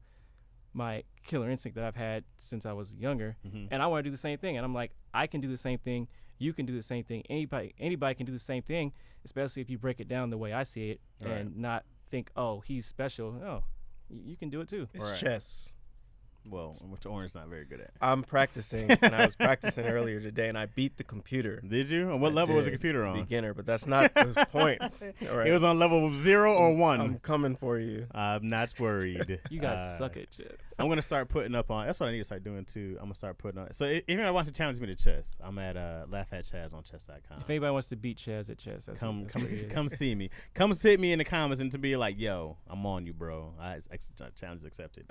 [SPEAKER 1] my killer instinct that I've had since I was younger, and I want to do the same thing. And I'm like, I can do the same thing. You can do the same thing. Anybody can do the same thing, especially if you break it down the way I see it, and not think, oh, he's special. No, you can do it too.
[SPEAKER 3] It's chess.
[SPEAKER 2] Well, which Oren's not very good at.
[SPEAKER 3] I'm practicing, and I was practicing earlier today, and I beat the computer.
[SPEAKER 2] Did you? And what level was the computer on?
[SPEAKER 3] Beginner, but that's not the point.
[SPEAKER 2] Right. It was on level 0 or 1.
[SPEAKER 3] I'm coming for you.
[SPEAKER 2] I'm not worried.
[SPEAKER 1] You guys suck at chess.
[SPEAKER 2] I'm going to start putting up on, that's what I need to start doing too. I'm going to start putting on. So if anyone wants to challenge me to chess, I'm at Laugh at Chaz on chess.com.
[SPEAKER 1] If anybody wants to beat Chaz at chess,
[SPEAKER 2] come see me. Come sit me in the comments and to be like, yo, I'm on you, bro. Challenge accepted.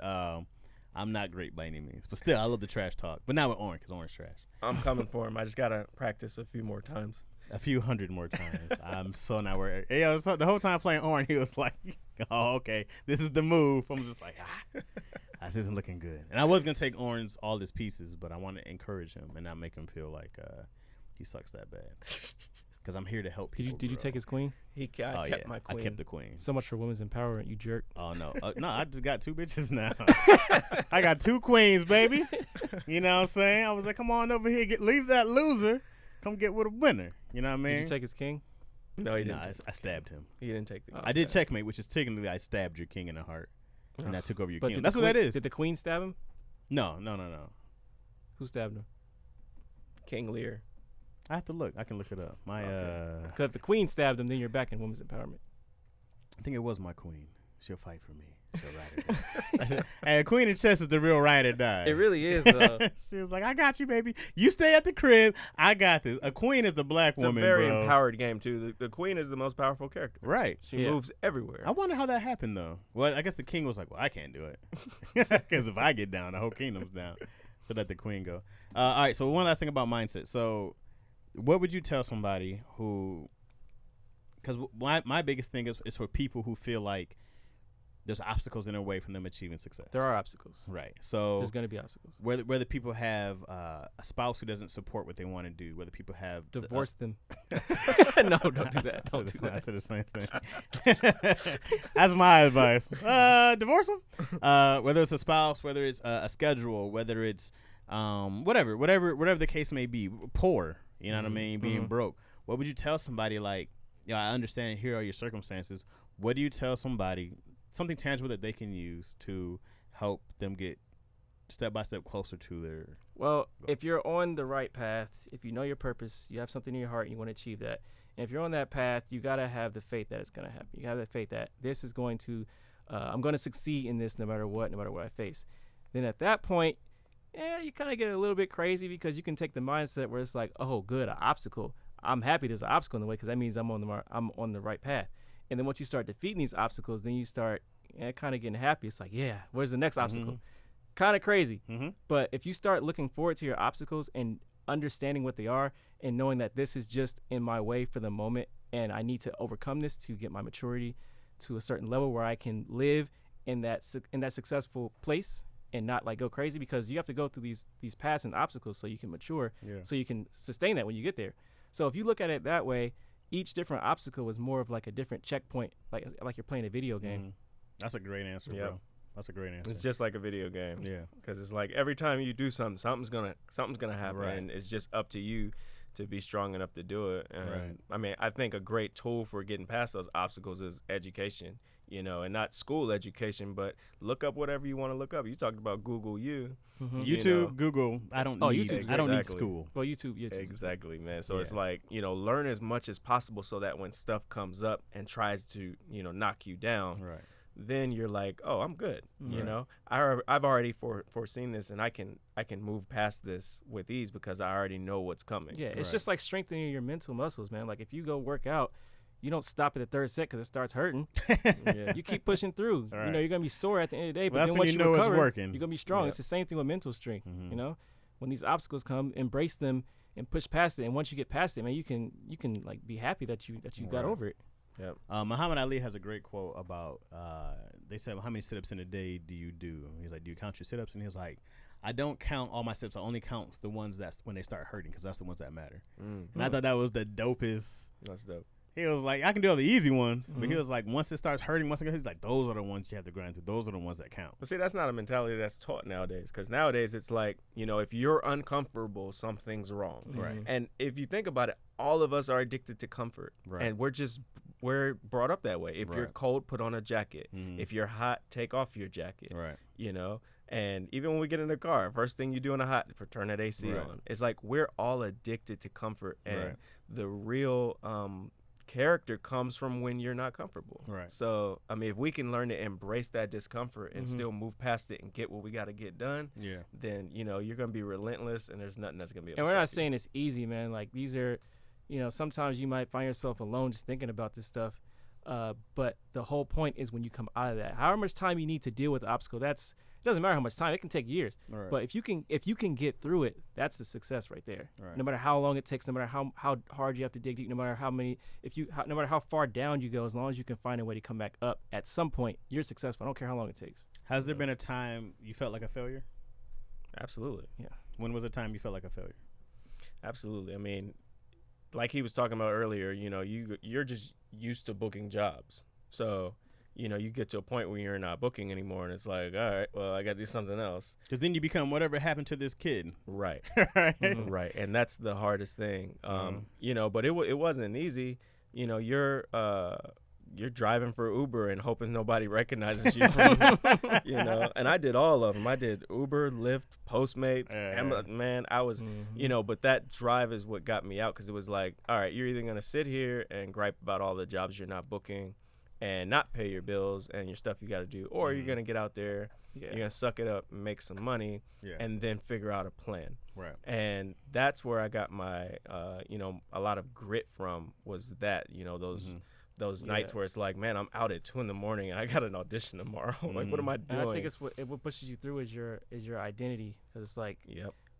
[SPEAKER 2] I'm not great by any means, but still, I love the trash talk. But not with Oren, because Oren's trash.
[SPEAKER 3] I'm coming for him. I just got to practice a few more times.
[SPEAKER 2] A few hundred more times. I'm so not worried. Yeah, so the whole time playing Oren, he was like, oh, okay, this is the move. I'm just like, this isn't looking good. And I was going to take Oren's all his pieces, but I want to encourage him and not make him feel like he sucks that bad. Because I'm here to help people.
[SPEAKER 1] Did you take his queen?
[SPEAKER 3] I kept my queen.
[SPEAKER 2] I kept the queen.
[SPEAKER 1] So much for women's empowerment, you jerk.
[SPEAKER 2] Oh, no. No, I just got 2 bitches now. I got 2 queens, baby. You know what I'm saying? I was like, come on over here. Leave that loser. Come get with a winner. You know what I mean?
[SPEAKER 1] Did you take his king?
[SPEAKER 3] No, he didn't.
[SPEAKER 2] No, I stabbed him.
[SPEAKER 3] He didn't take the king.
[SPEAKER 2] I did checkmate, which is technically I stabbed your king in the heart. And I took over your king.
[SPEAKER 1] That's
[SPEAKER 2] what that is.
[SPEAKER 1] Did the queen stab him?
[SPEAKER 2] No.
[SPEAKER 1] Who stabbed him?
[SPEAKER 3] King Lear.
[SPEAKER 2] I have to look. I can look it up.
[SPEAKER 1] Because if the queen stabbed him, then you're back in women's empowerment.
[SPEAKER 2] I think it was my queen. She'll fight for me. She'll ride or die. Hey, a queen in chess is the real ride or die.
[SPEAKER 1] It really is.
[SPEAKER 2] She was like, I got you, baby. You stay at the crib. I got this. A queen is the black woman,
[SPEAKER 3] It's a very
[SPEAKER 2] bro.
[SPEAKER 3] empowered game, too. The queen is the most powerful character.
[SPEAKER 2] Right.
[SPEAKER 3] She moves everywhere.
[SPEAKER 2] I wonder how that happened, though. Well, I guess the king was like, well, I can't do it. Because if I get down, the whole kingdom's down. So let the queen go. All right, so one last thing about mindset. So what would you tell somebody who, because my biggest thing is for people who feel like there's obstacles in their way from them achieving success.
[SPEAKER 1] There are obstacles.
[SPEAKER 2] Right. So
[SPEAKER 1] there's going to be obstacles.
[SPEAKER 2] Whether people have a spouse who doesn't support what they want to do, whether people have
[SPEAKER 1] divorce them. No, don't do that. Don't do that.
[SPEAKER 2] I said the same thing. That's my advice. Divorce them. Whether it's a spouse, whether it's a schedule, whether it's whatever the case may be. Poor, you know what I mean? Being broke. What would you tell somebody like? I understand. Here are your circumstances. What do you tell somebody? Something tangible that they can use to help them get step by step closer to their
[SPEAKER 1] goal. If you're on the right path, if you know your purpose, you have something in your heart and you want to achieve that, and if you're on that path, you got to have the faith that it's going to happen. You have the faith that this is going to I'm going to succeed in this no matter what I face. Then at that point, you kind of get a little bit crazy because you can take the mindset where it's like, oh, good, an obstacle. I'm happy there's an obstacle in the way because that means I'm on the right path. And then once you start defeating these obstacles, then you start kind of getting happy. It's like, yeah, where's the next obstacle? Kind of crazy. But if you start looking forward to your obstacles and understanding what they are and knowing that this is just in my way for the moment and I need to overcome this to get my maturity to a certain level where I can live in that successful place and not like go crazy, because you have to go through these paths and obstacles so you can mature, so you can sustain that when you get there. So if you look at it that way, each different obstacle is more of like a different checkpoint, like you're playing a video game.
[SPEAKER 2] That's a great answer, bro. That's a great answer.
[SPEAKER 3] It's just like a video game.
[SPEAKER 2] Yeah.
[SPEAKER 3] Because it's like every time you do something, something's gonna happen,
[SPEAKER 2] Right.
[SPEAKER 3] and it's just up to you to be strong enough to do it. And
[SPEAKER 2] Right.
[SPEAKER 3] I mean, I think a great tool for getting past those obstacles is education. And not school education, but look up whatever you want to look up. You talked about Google
[SPEAKER 2] YouTube, Google. I don't need
[SPEAKER 1] YouTube,
[SPEAKER 2] I don't need school.
[SPEAKER 1] Well, YouTube.
[SPEAKER 3] Exactly, man. So it's like, learn as much as possible so that when stuff comes up and tries to, knock you down,
[SPEAKER 2] Right.
[SPEAKER 3] then you're like, oh, I'm good. I've already foreseen this, and I can move past this with ease because I already know what's coming.
[SPEAKER 1] Yeah, it's just like strengthening your mental muscles, man. Like if you go work out, you don't stop at the third set because it starts hurting. You keep pushing through.
[SPEAKER 2] Right.
[SPEAKER 1] You're going to be sore at the end of the day,
[SPEAKER 2] Well,
[SPEAKER 1] but then once
[SPEAKER 2] you
[SPEAKER 1] you
[SPEAKER 2] know
[SPEAKER 1] recover,
[SPEAKER 2] it's working.
[SPEAKER 1] you're going to be strong. It's the same thing with mental strength. When these obstacles come, embrace them and push past it. And once you get past it, man, you can like be happy that you got over it.
[SPEAKER 3] Yep.
[SPEAKER 2] Muhammad Ali has a great quote about, they said, well, how many sit-ups in a day do you do? He's like, do you count your sit-ups? And he was like, I don't count all my sit-ups. I only count the ones that's when they start hurting, because that's the ones that matter. And I thought that was the dopest.
[SPEAKER 3] That's dope.
[SPEAKER 2] He was like, I can do all the easy ones, but he was like, once it starts hurting, he's like, those are the ones you have to grind through. Those are the ones that count.
[SPEAKER 3] But see, that's not a mentality that's taught nowadays, because nowadays it's like, if you're uncomfortable, something's wrong.
[SPEAKER 2] Right.
[SPEAKER 3] And if you think about it, all of us are addicted to comfort.
[SPEAKER 2] Right.
[SPEAKER 3] And we're brought up that way. If you're
[SPEAKER 2] Right.
[SPEAKER 3] cold, put on a jacket. If you're hot, take off your jacket.
[SPEAKER 2] Right.
[SPEAKER 3] And even when we get in the car, first thing you do in the hot, turn that AC
[SPEAKER 2] Right.
[SPEAKER 3] on. It's like we're all addicted to comfort, and
[SPEAKER 2] Right.
[SPEAKER 3] the real character comes from when you're not comfortable.
[SPEAKER 2] Right.
[SPEAKER 3] So, I mean, if we can learn to embrace that discomfort and still move past it and get what we got to get done, then, you're going to be relentless, and there's nothing that's going to be able to
[SPEAKER 1] And we're not
[SPEAKER 3] stop you.
[SPEAKER 1] saying it's easy, man. Like these are, sometimes you might find yourself alone just thinking about this stuff. But the whole point is when you come out of that, however much time you need to deal with the obstacle, it doesn't matter how much time. It can take years.
[SPEAKER 2] Right.
[SPEAKER 1] But if you can get through it, that's the success right there.
[SPEAKER 2] Right.
[SPEAKER 1] No matter how long it takes, no matter how hard you have to dig deep, no matter no matter how far down you go, as long as you can find a way to come back up, at some point you're successful. I don't care how long it takes.
[SPEAKER 2] Has there been a time you felt like a failure?
[SPEAKER 3] Absolutely.
[SPEAKER 1] Yeah.
[SPEAKER 2] When was a time you felt like a failure?
[SPEAKER 3] Absolutely. I mean, like he was talking about earlier, you're just used to booking jobs. So, you get to a point where you're not booking anymore, and it's like, all right, well, I got to do something else.
[SPEAKER 2] Because then you become whatever happened to this kid.
[SPEAKER 3] Right.
[SPEAKER 2] Right.
[SPEAKER 3] Right. And that's the hardest thing. But it wasn't easy. You're driving for Uber and hoping nobody recognizes you. And I did all of them. I did Uber, Lyft, Postmates. Man, I was, but that drive is what got me out, because it was like, all right, you're either going to sit here and gripe about all the jobs you're not booking and not pay your bills and your stuff you got to do, or you're going to get out there, you're going to suck it up and make some money, and then figure out a plan.
[SPEAKER 2] Right.
[SPEAKER 3] And that's where I got my, a lot of grit from, was that, those nights where it's like, man, I'm out at 2 a.m. and I got an audition tomorrow. Like, what am I doing?
[SPEAKER 1] And I think it's what pushes you through is your identity, because it's like,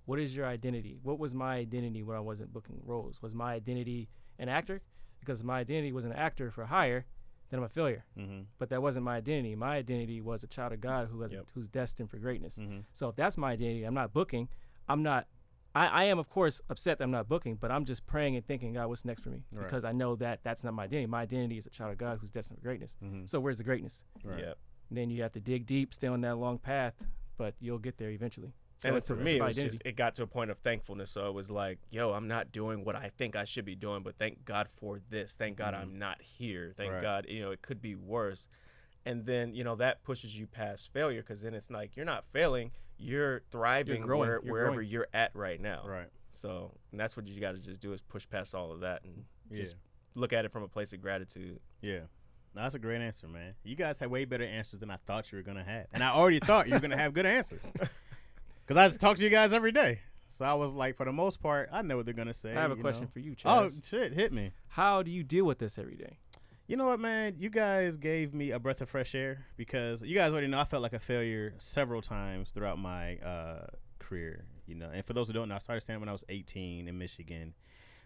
[SPEAKER 1] what is your identity? What was my identity when I wasn't booking roles? Was my identity an actor? Because my identity was an actor for hire, then I'm a failure.
[SPEAKER 2] Mm-hmm.
[SPEAKER 1] But that wasn't my identity. My identity was a child of God who's destined for greatness. Mm-hmm. So if that's my identity, I'm not booking. I am, of course, upset that I'm not booking, but I'm just praying and thinking, God, what's next for me? Right. Because I know that that's not my identity. My identity is a child of God who's destined for greatness. Mm-hmm. So where's the greatness?
[SPEAKER 3] Right. Yep.
[SPEAKER 1] Then you have to dig deep, stay on that long path, but you'll get there eventually. So
[SPEAKER 3] and for me, it got to a point of thankfulness. So it was like, yo, I'm not doing what I think I should be doing, but thank God for this. Thank God I'm not here. Thank God, it could be worse. And then, that pushes you past failure, because then it's like you're not failing, you're thriving wherever you're at right now.
[SPEAKER 2] Right.
[SPEAKER 3] So and that's what you got to just do, is push past all of that and just look at it from a place of gratitude.
[SPEAKER 2] Yeah. No, that's a great answer, man. You guys had way better answers than I thought you were going to have. And I already thought you were going to have good answers. Because I talk to you guys every day. So I was like, for the most part, I know what they're going to say.
[SPEAKER 1] I have a question for you, Chaz.
[SPEAKER 2] Oh, shit, hit me.
[SPEAKER 1] How do you deal with this every day?
[SPEAKER 2] You know what, man? You guys gave me a breath of fresh air, because you guys already know I felt like a failure several times throughout my career. And for those who don't know, I started stand-up when I was 18 in Michigan.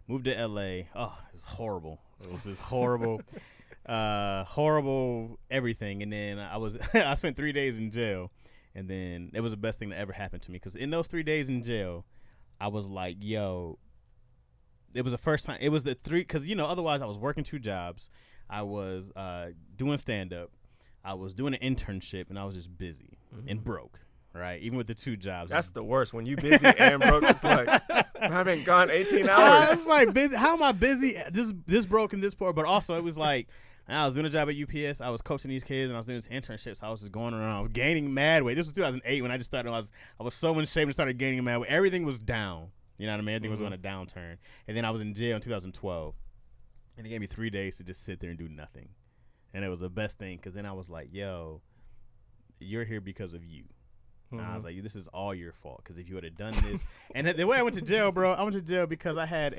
[SPEAKER 2] Moved to L.A. Oh, it was horrible. It was just horrible. Horrible everything. And then I spent 3 days in jail. And then it was the best thing that ever happened to me, because in those 3 days in jail, I was like, yo, it was the first time. It was the three, because, otherwise I was working 2 jobs. I was doing stand-up. I was doing an internship, and I was just busy and broke, right? Even with the 2 jobs.
[SPEAKER 3] That's the worst. When you busy and broke, it's like, I haven't gone 18 hours.
[SPEAKER 2] I was like, busy. How am I busy? This broke and this poor. But also, it was like, I was doing a job at UPS. I was coaching these kids, and I was doing this internship. So I was just going around. I was gaining mad weight. This was 2008 when I just started. I was so in shape and started gaining mad weight. Everything was down. You know what I mean? Everything was on a downturn. And then I was in jail in 2012. And they gave me 3 days to just sit there and do nothing. And it was the best thing, because then I was like, yo, you're here because of you. And I was like, this is all your fault, because if you would have done this. And the way I went to jail, bro, I went to jail because I had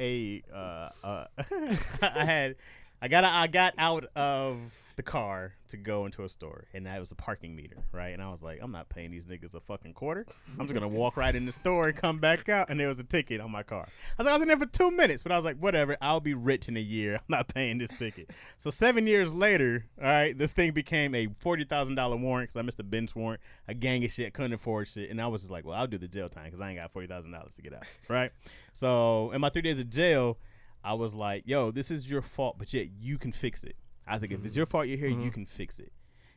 [SPEAKER 2] I got out of the car to go into a store, and that was a parking meter, right? And I was like, I'm not paying these niggas a fucking quarter. I'm just gonna walk right in the store and come back out, and there was a ticket on my car. I was in there for 2 minutes, but I was like, whatever, I'll be rich in a year. I'm not paying this ticket. So 7 years later, all right, this thing became a $40,000 warrant, because I missed a bench warrant, a gang of shit, couldn't afford shit, and I was just like, well, I'll do the jail time, because I ain't got $40,000 to get out, right? So in my 3 days of jail, I was like, yo, this is your fault, but yet you can fix it. I was like, if it's your fault you're here, you can fix it.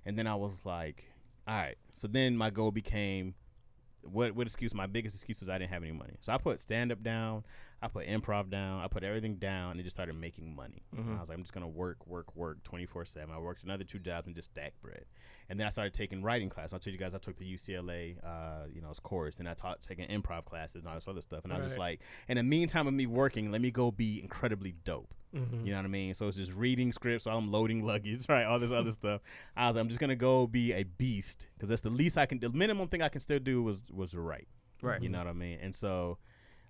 [SPEAKER 2] And then I was like, all right. So then my goal became, what excuse? My biggest excuse was I didn't have any money. So I put stand-up down. I put improv down. I put everything down and just started making money. And I was like, I'm just going to work 24/7. I worked another 2 jobs and just stack bread. And then I started taking writing class. I'll tell you guys, I took the UCLA, course. And I taking improv classes and all this other stuff. And I was just like, in the meantime of me working, let me go be incredibly dope. You know what I mean? So it's just reading scripts while I'm loading luggage, right? All this other stuff. I was like, I'm just going to go be a beast, because that's the least I can, the minimum thing I can still do was write. Right. You know what I mean? And so,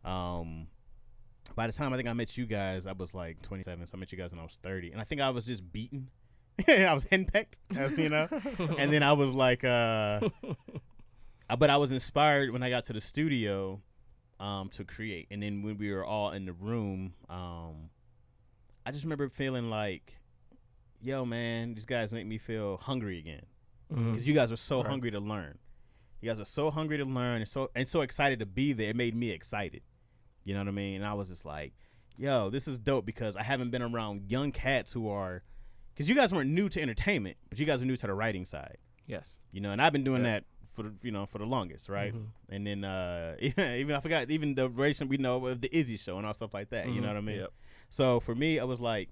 [SPEAKER 2] by the time I think I met you guys, I was like 27. So I met you guys when I was 30. And I think I was just beaten. I was henpecked, and then I was like, but I was inspired when I got to the studio to create. And then when we were all in the room, I just remember feeling like, yo, man, these guys make me feel hungry again. Because you guys were so hungry to learn. You guys were so hungry to learn and so excited to be there. It made me excited. You know what I mean? And I was just like, yo, this is dope, because I haven't been around young cats who are, because you guys weren't new to entertainment, but you guys were new to the writing side.
[SPEAKER 1] Yes.
[SPEAKER 2] And I've been doing that for the longest, right? And then even I forgot even the version we know of the Izzy show and all stuff like that. You know what I mean? Yep. So for me, I was like,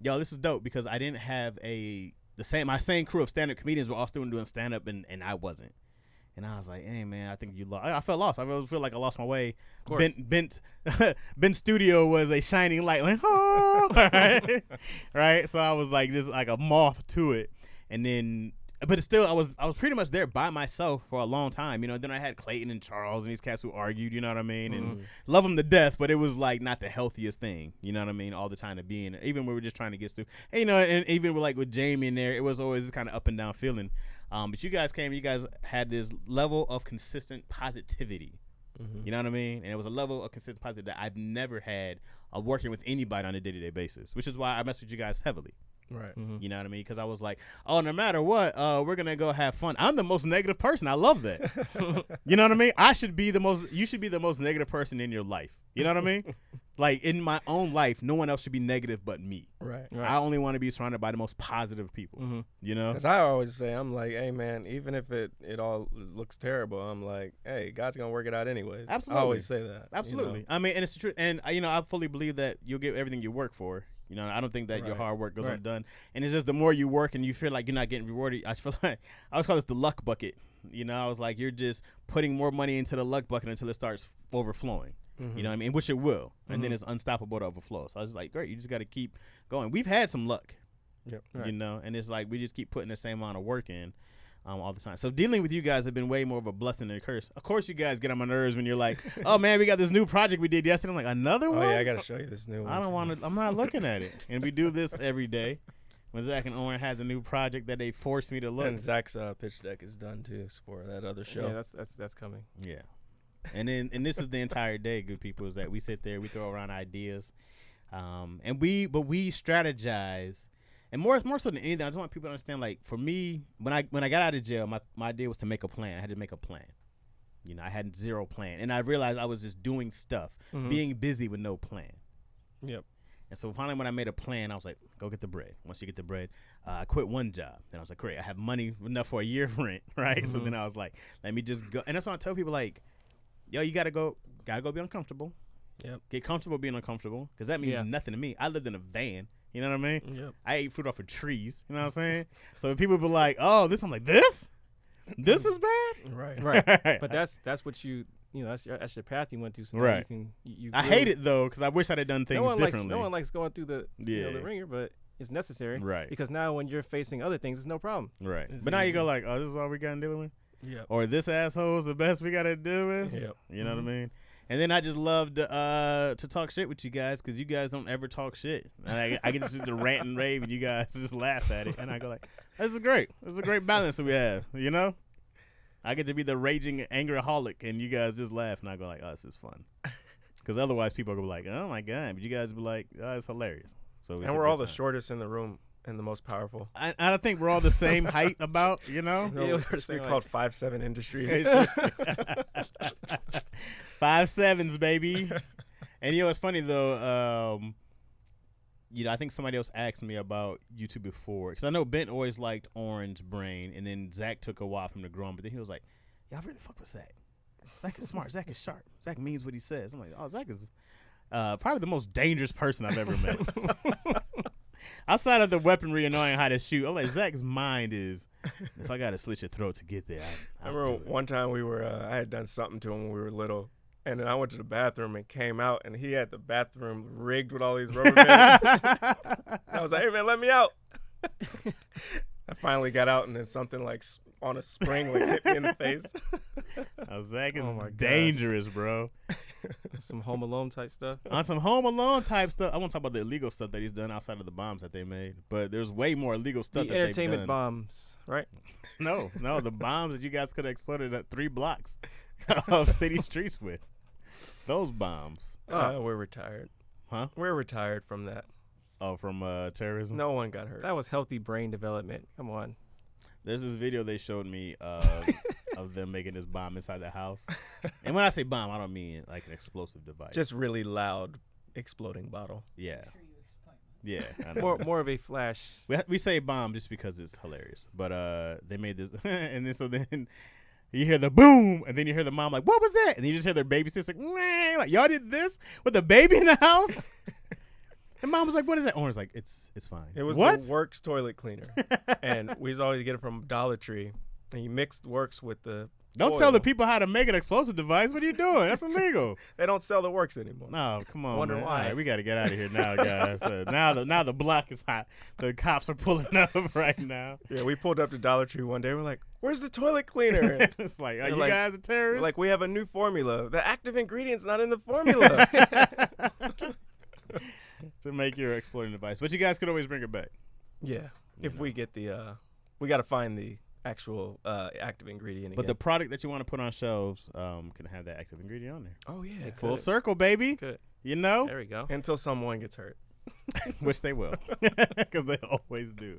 [SPEAKER 2] yo, this is dope, because I didn't have my same crew of stand-up comedians were all still doing stand-up, and I wasn't. And I was like, hey, man, I think you lost. I felt lost. I really feel like I lost my way. Bent Studio was a shining light. Like, oh, right? So I was like just like a moth to it. And then, but it's still, I was pretty much there by myself for a long time. Then I had Clayton and Charles and these cats who argued, you know what I mean? And love them to death, but it was like not the healthiest thing, you know what I mean? All the time to be in it. Even when we were just trying to get through. And, and even with Jamie in there, it was always this kind of up and down feeling. But you guys had this level of consistent positivity. You know what I mean? And it was a level of consistent positivity that I've never had working with anybody on a day-to-day basis, which is why I mess with you guys heavily.
[SPEAKER 3] Right.
[SPEAKER 2] You know what I mean? Because I was like, oh, no matter what, we're gonna go have fun. I'm the most negative person. I love that. You know what I mean? You should be the most negative person in your life. You know what I mean? Like in my own life, no one else should be negative but me.
[SPEAKER 3] Right.
[SPEAKER 2] I only want to be surrounded by the most positive people. You know?
[SPEAKER 3] Because I always say, I'm like, hey man, even if it all looks terrible, I'm like, hey, God's gonna work it out anyways.
[SPEAKER 2] Absolutely.
[SPEAKER 3] I always say that.
[SPEAKER 2] Absolutely.
[SPEAKER 3] You know?
[SPEAKER 2] I mean, and it's true. And I fully believe that you'll get everything you work for. You know, I don't think that your hard work goes undone. And it's just the more you work and you feel like you're not getting rewarded. I feel like I always call this the luck bucket. You know, I was like, you're just putting more money into the luck bucket until it starts overflowing. You know what I mean? Which it will. And then it's unstoppable to overflow. So I was like, great, you just got to keep going. We've had some luck, you know, and it's like we just keep putting the same amount of work in all the time. So dealing with you guys have been way more of a blessing than a curse. Of course, you guys get on my nerves when you're like, oh, man, we got this new project we did yesterday. I'm like, another one?
[SPEAKER 3] Oh, yeah, I got to show you this new one.
[SPEAKER 2] I don't want to. I'm not looking at it. And we do this every day. When Zach and Oren has a new project that they force me to look.
[SPEAKER 3] And Zach's pitch deck is done, too, for that other show.
[SPEAKER 1] Yeah, that's coming.
[SPEAKER 2] Yeah. And this is the entire day, good people, is that we sit there, we throw around ideas, but we strategize, and more so than anything, I just want people to understand. Like for me, when I got out of jail, my idea was to make a plan. I had to make a plan. You know, I had zero plan, and I realized I was just doing stuff, being busy with no plan.
[SPEAKER 1] Yep.
[SPEAKER 2] And so finally, when I made a plan, I was like, go get the bread. Once you get the bread, I quit one job. Then I was like, great, I have money enough for a year rent, right? So then I was like, let me just go, and that's why I tell people like, yo, you gotta go be uncomfortable.
[SPEAKER 1] Yep.
[SPEAKER 2] Get comfortable being uncomfortable, because that means nothing to me. I lived in a van. You know what I mean?
[SPEAKER 1] Yep.
[SPEAKER 2] I ate fruit off of trees. You know what I'm saying? So when people be like, oh, this, I'm like, this is bad.
[SPEAKER 1] Right. But that's what you know, that's your path you went through. So
[SPEAKER 2] right. I hate it though, because I wish I'd have done things differently.
[SPEAKER 1] No one likes going through the the ringer, but it's necessary.
[SPEAKER 2] Right.
[SPEAKER 1] Because now when you're facing other things, it's no problem.
[SPEAKER 2] Right. But now you go like, oh, this is all we got to deal with.
[SPEAKER 1] Yeah.
[SPEAKER 2] Or this asshole is the best we got to deal with.
[SPEAKER 1] Yep.
[SPEAKER 2] You know what I mean? And then I just love to talk shit with you guys, because you guys don't ever talk shit. And I get to sit there rant and rave, and you guys just laugh at it. And I go like, this is great. This is a great balance that we have, you know? I get to be the raging angeraholic, and you guys just laugh, and I go like, oh, this is fun. Because otherwise people go like, oh, my God. But you guys be like, oh, it's hilarious. So
[SPEAKER 3] and we're all the shortest in the room. And the most powerful.
[SPEAKER 2] I think we're all the same height about, you know?
[SPEAKER 3] No, we're called 5'7" Industries.
[SPEAKER 2] 5'7s, baby. And you know, it's funny though, you know, I think somebody else asked me about you two before. Because I know Ben always liked Oren's brain, and then Zach took a while for him to grow on, but then he was like, yeah, I really fuck with Zach. Zach is smart. Zach is sharp. Zach means what he says. I'm like, oh, Zach is probably the most dangerous person I've ever met. Outside of the weaponry and knowing how to shoot, I'm like, Zach's mind is, if I got to slit your throat to get there,
[SPEAKER 3] I remember one time we were, I had done something to him when we were little, and then I went to the bathroom and came out, and he had the bathroom rigged with all these rubber bands. I was like, hey, man, let me out. I finally got out, and then something like on a spring like hit me in the face.
[SPEAKER 2] Zach is dangerous, bro.
[SPEAKER 1] Some Home Alone type stuff.
[SPEAKER 2] On some Home Alone type stuff. I won't talk about the illegal stuff that he's done outside of the bombs that they made, but there's way more illegal stuff that they've done.
[SPEAKER 1] Entertainment bombs, right?
[SPEAKER 2] No, the bombs that you guys could have exploded at 3 blocks of city streets with. Those bombs.
[SPEAKER 3] We're retired.
[SPEAKER 2] Huh?
[SPEAKER 3] We're retired from that.
[SPEAKER 2] Oh, from terrorism?
[SPEAKER 3] No one got hurt.
[SPEAKER 1] That was healthy brain development. Come on.
[SPEAKER 2] There's this video they showed me of them making this bomb inside the house. And when I say bomb, I don't mean like an explosive device.
[SPEAKER 3] Just really loud exploding bottle.
[SPEAKER 2] Yeah. Yeah. I know.
[SPEAKER 1] More of a flash.
[SPEAKER 2] We say bomb just because it's hilarious. But they made this. And then you hear the boom. And then you hear the mom like, what was that? And then you just hear their baby sister like, y'all did this with the baby in the house? And mom was like, what is that? Oren's like, it's fine.
[SPEAKER 3] It was the Works toilet cleaner. And we always get it from Dollar Tree. And you mixed Works with the
[SPEAKER 2] Don't tell the people how to make an explosive device. What are you doing? That's illegal.
[SPEAKER 3] They don't sell the Works anymore.
[SPEAKER 2] No, come on,
[SPEAKER 1] Wonder
[SPEAKER 2] man.
[SPEAKER 1] why.
[SPEAKER 2] All right, we got to get out of here now, guys. Now the block is hot. The cops are pulling up right now.
[SPEAKER 3] Yeah, we pulled up to Dollar Tree one day. We're like, where's the toilet cleaner?
[SPEAKER 2] It's like, are you guys a terrorist?
[SPEAKER 3] Like, we have a new formula. The active ingredient's not in the formula.
[SPEAKER 2] To make your exploding device. But you guys could always bring it back.
[SPEAKER 3] Yeah. If we get the, we got to find the actual active ingredient
[SPEAKER 2] But
[SPEAKER 3] again.
[SPEAKER 2] the product that you want to put on shelves can have that active ingredient on there.
[SPEAKER 3] Oh, yeah.
[SPEAKER 2] Full circle, baby.
[SPEAKER 1] Good.
[SPEAKER 2] You know?
[SPEAKER 1] There we go.
[SPEAKER 3] Until someone gets hurt.
[SPEAKER 2] Which they will, because they always do.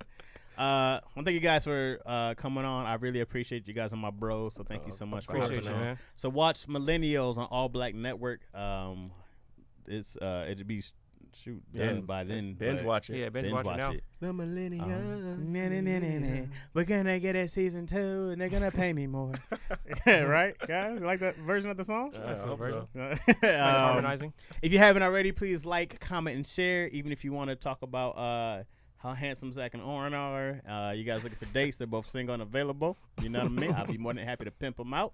[SPEAKER 2] Well, thank you guys for coming on. I really appreciate you guys are my bros, so thank you so much for
[SPEAKER 1] appreciate
[SPEAKER 2] coming
[SPEAKER 1] you,
[SPEAKER 2] on.
[SPEAKER 1] man.
[SPEAKER 2] So watch Millennials on All Black Network. It'll be done by then.
[SPEAKER 3] Binge watch it.
[SPEAKER 1] Yeah, binge watch it now.
[SPEAKER 3] The Millennials.
[SPEAKER 2] We're gonna get a season 2, and they're gonna pay me more. Right, guys? You like that version of the song?
[SPEAKER 1] Nice little
[SPEAKER 3] hope
[SPEAKER 1] version.
[SPEAKER 3] so.
[SPEAKER 1] Nice harmonizing.
[SPEAKER 2] If you haven't already, please like, comment, and share. Even if you want to talk about how handsome Zach and Oren are. You guys looking for dates? They're both single and available. You know what I mean? I'll be more than happy to pimp them out.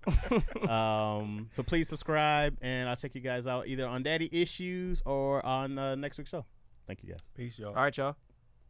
[SPEAKER 2] So please subscribe, and I'll check you guys out either on Daddy Issues or on next week's show. Thank you, guys.
[SPEAKER 3] Peace, y'all.
[SPEAKER 1] All right, y'all.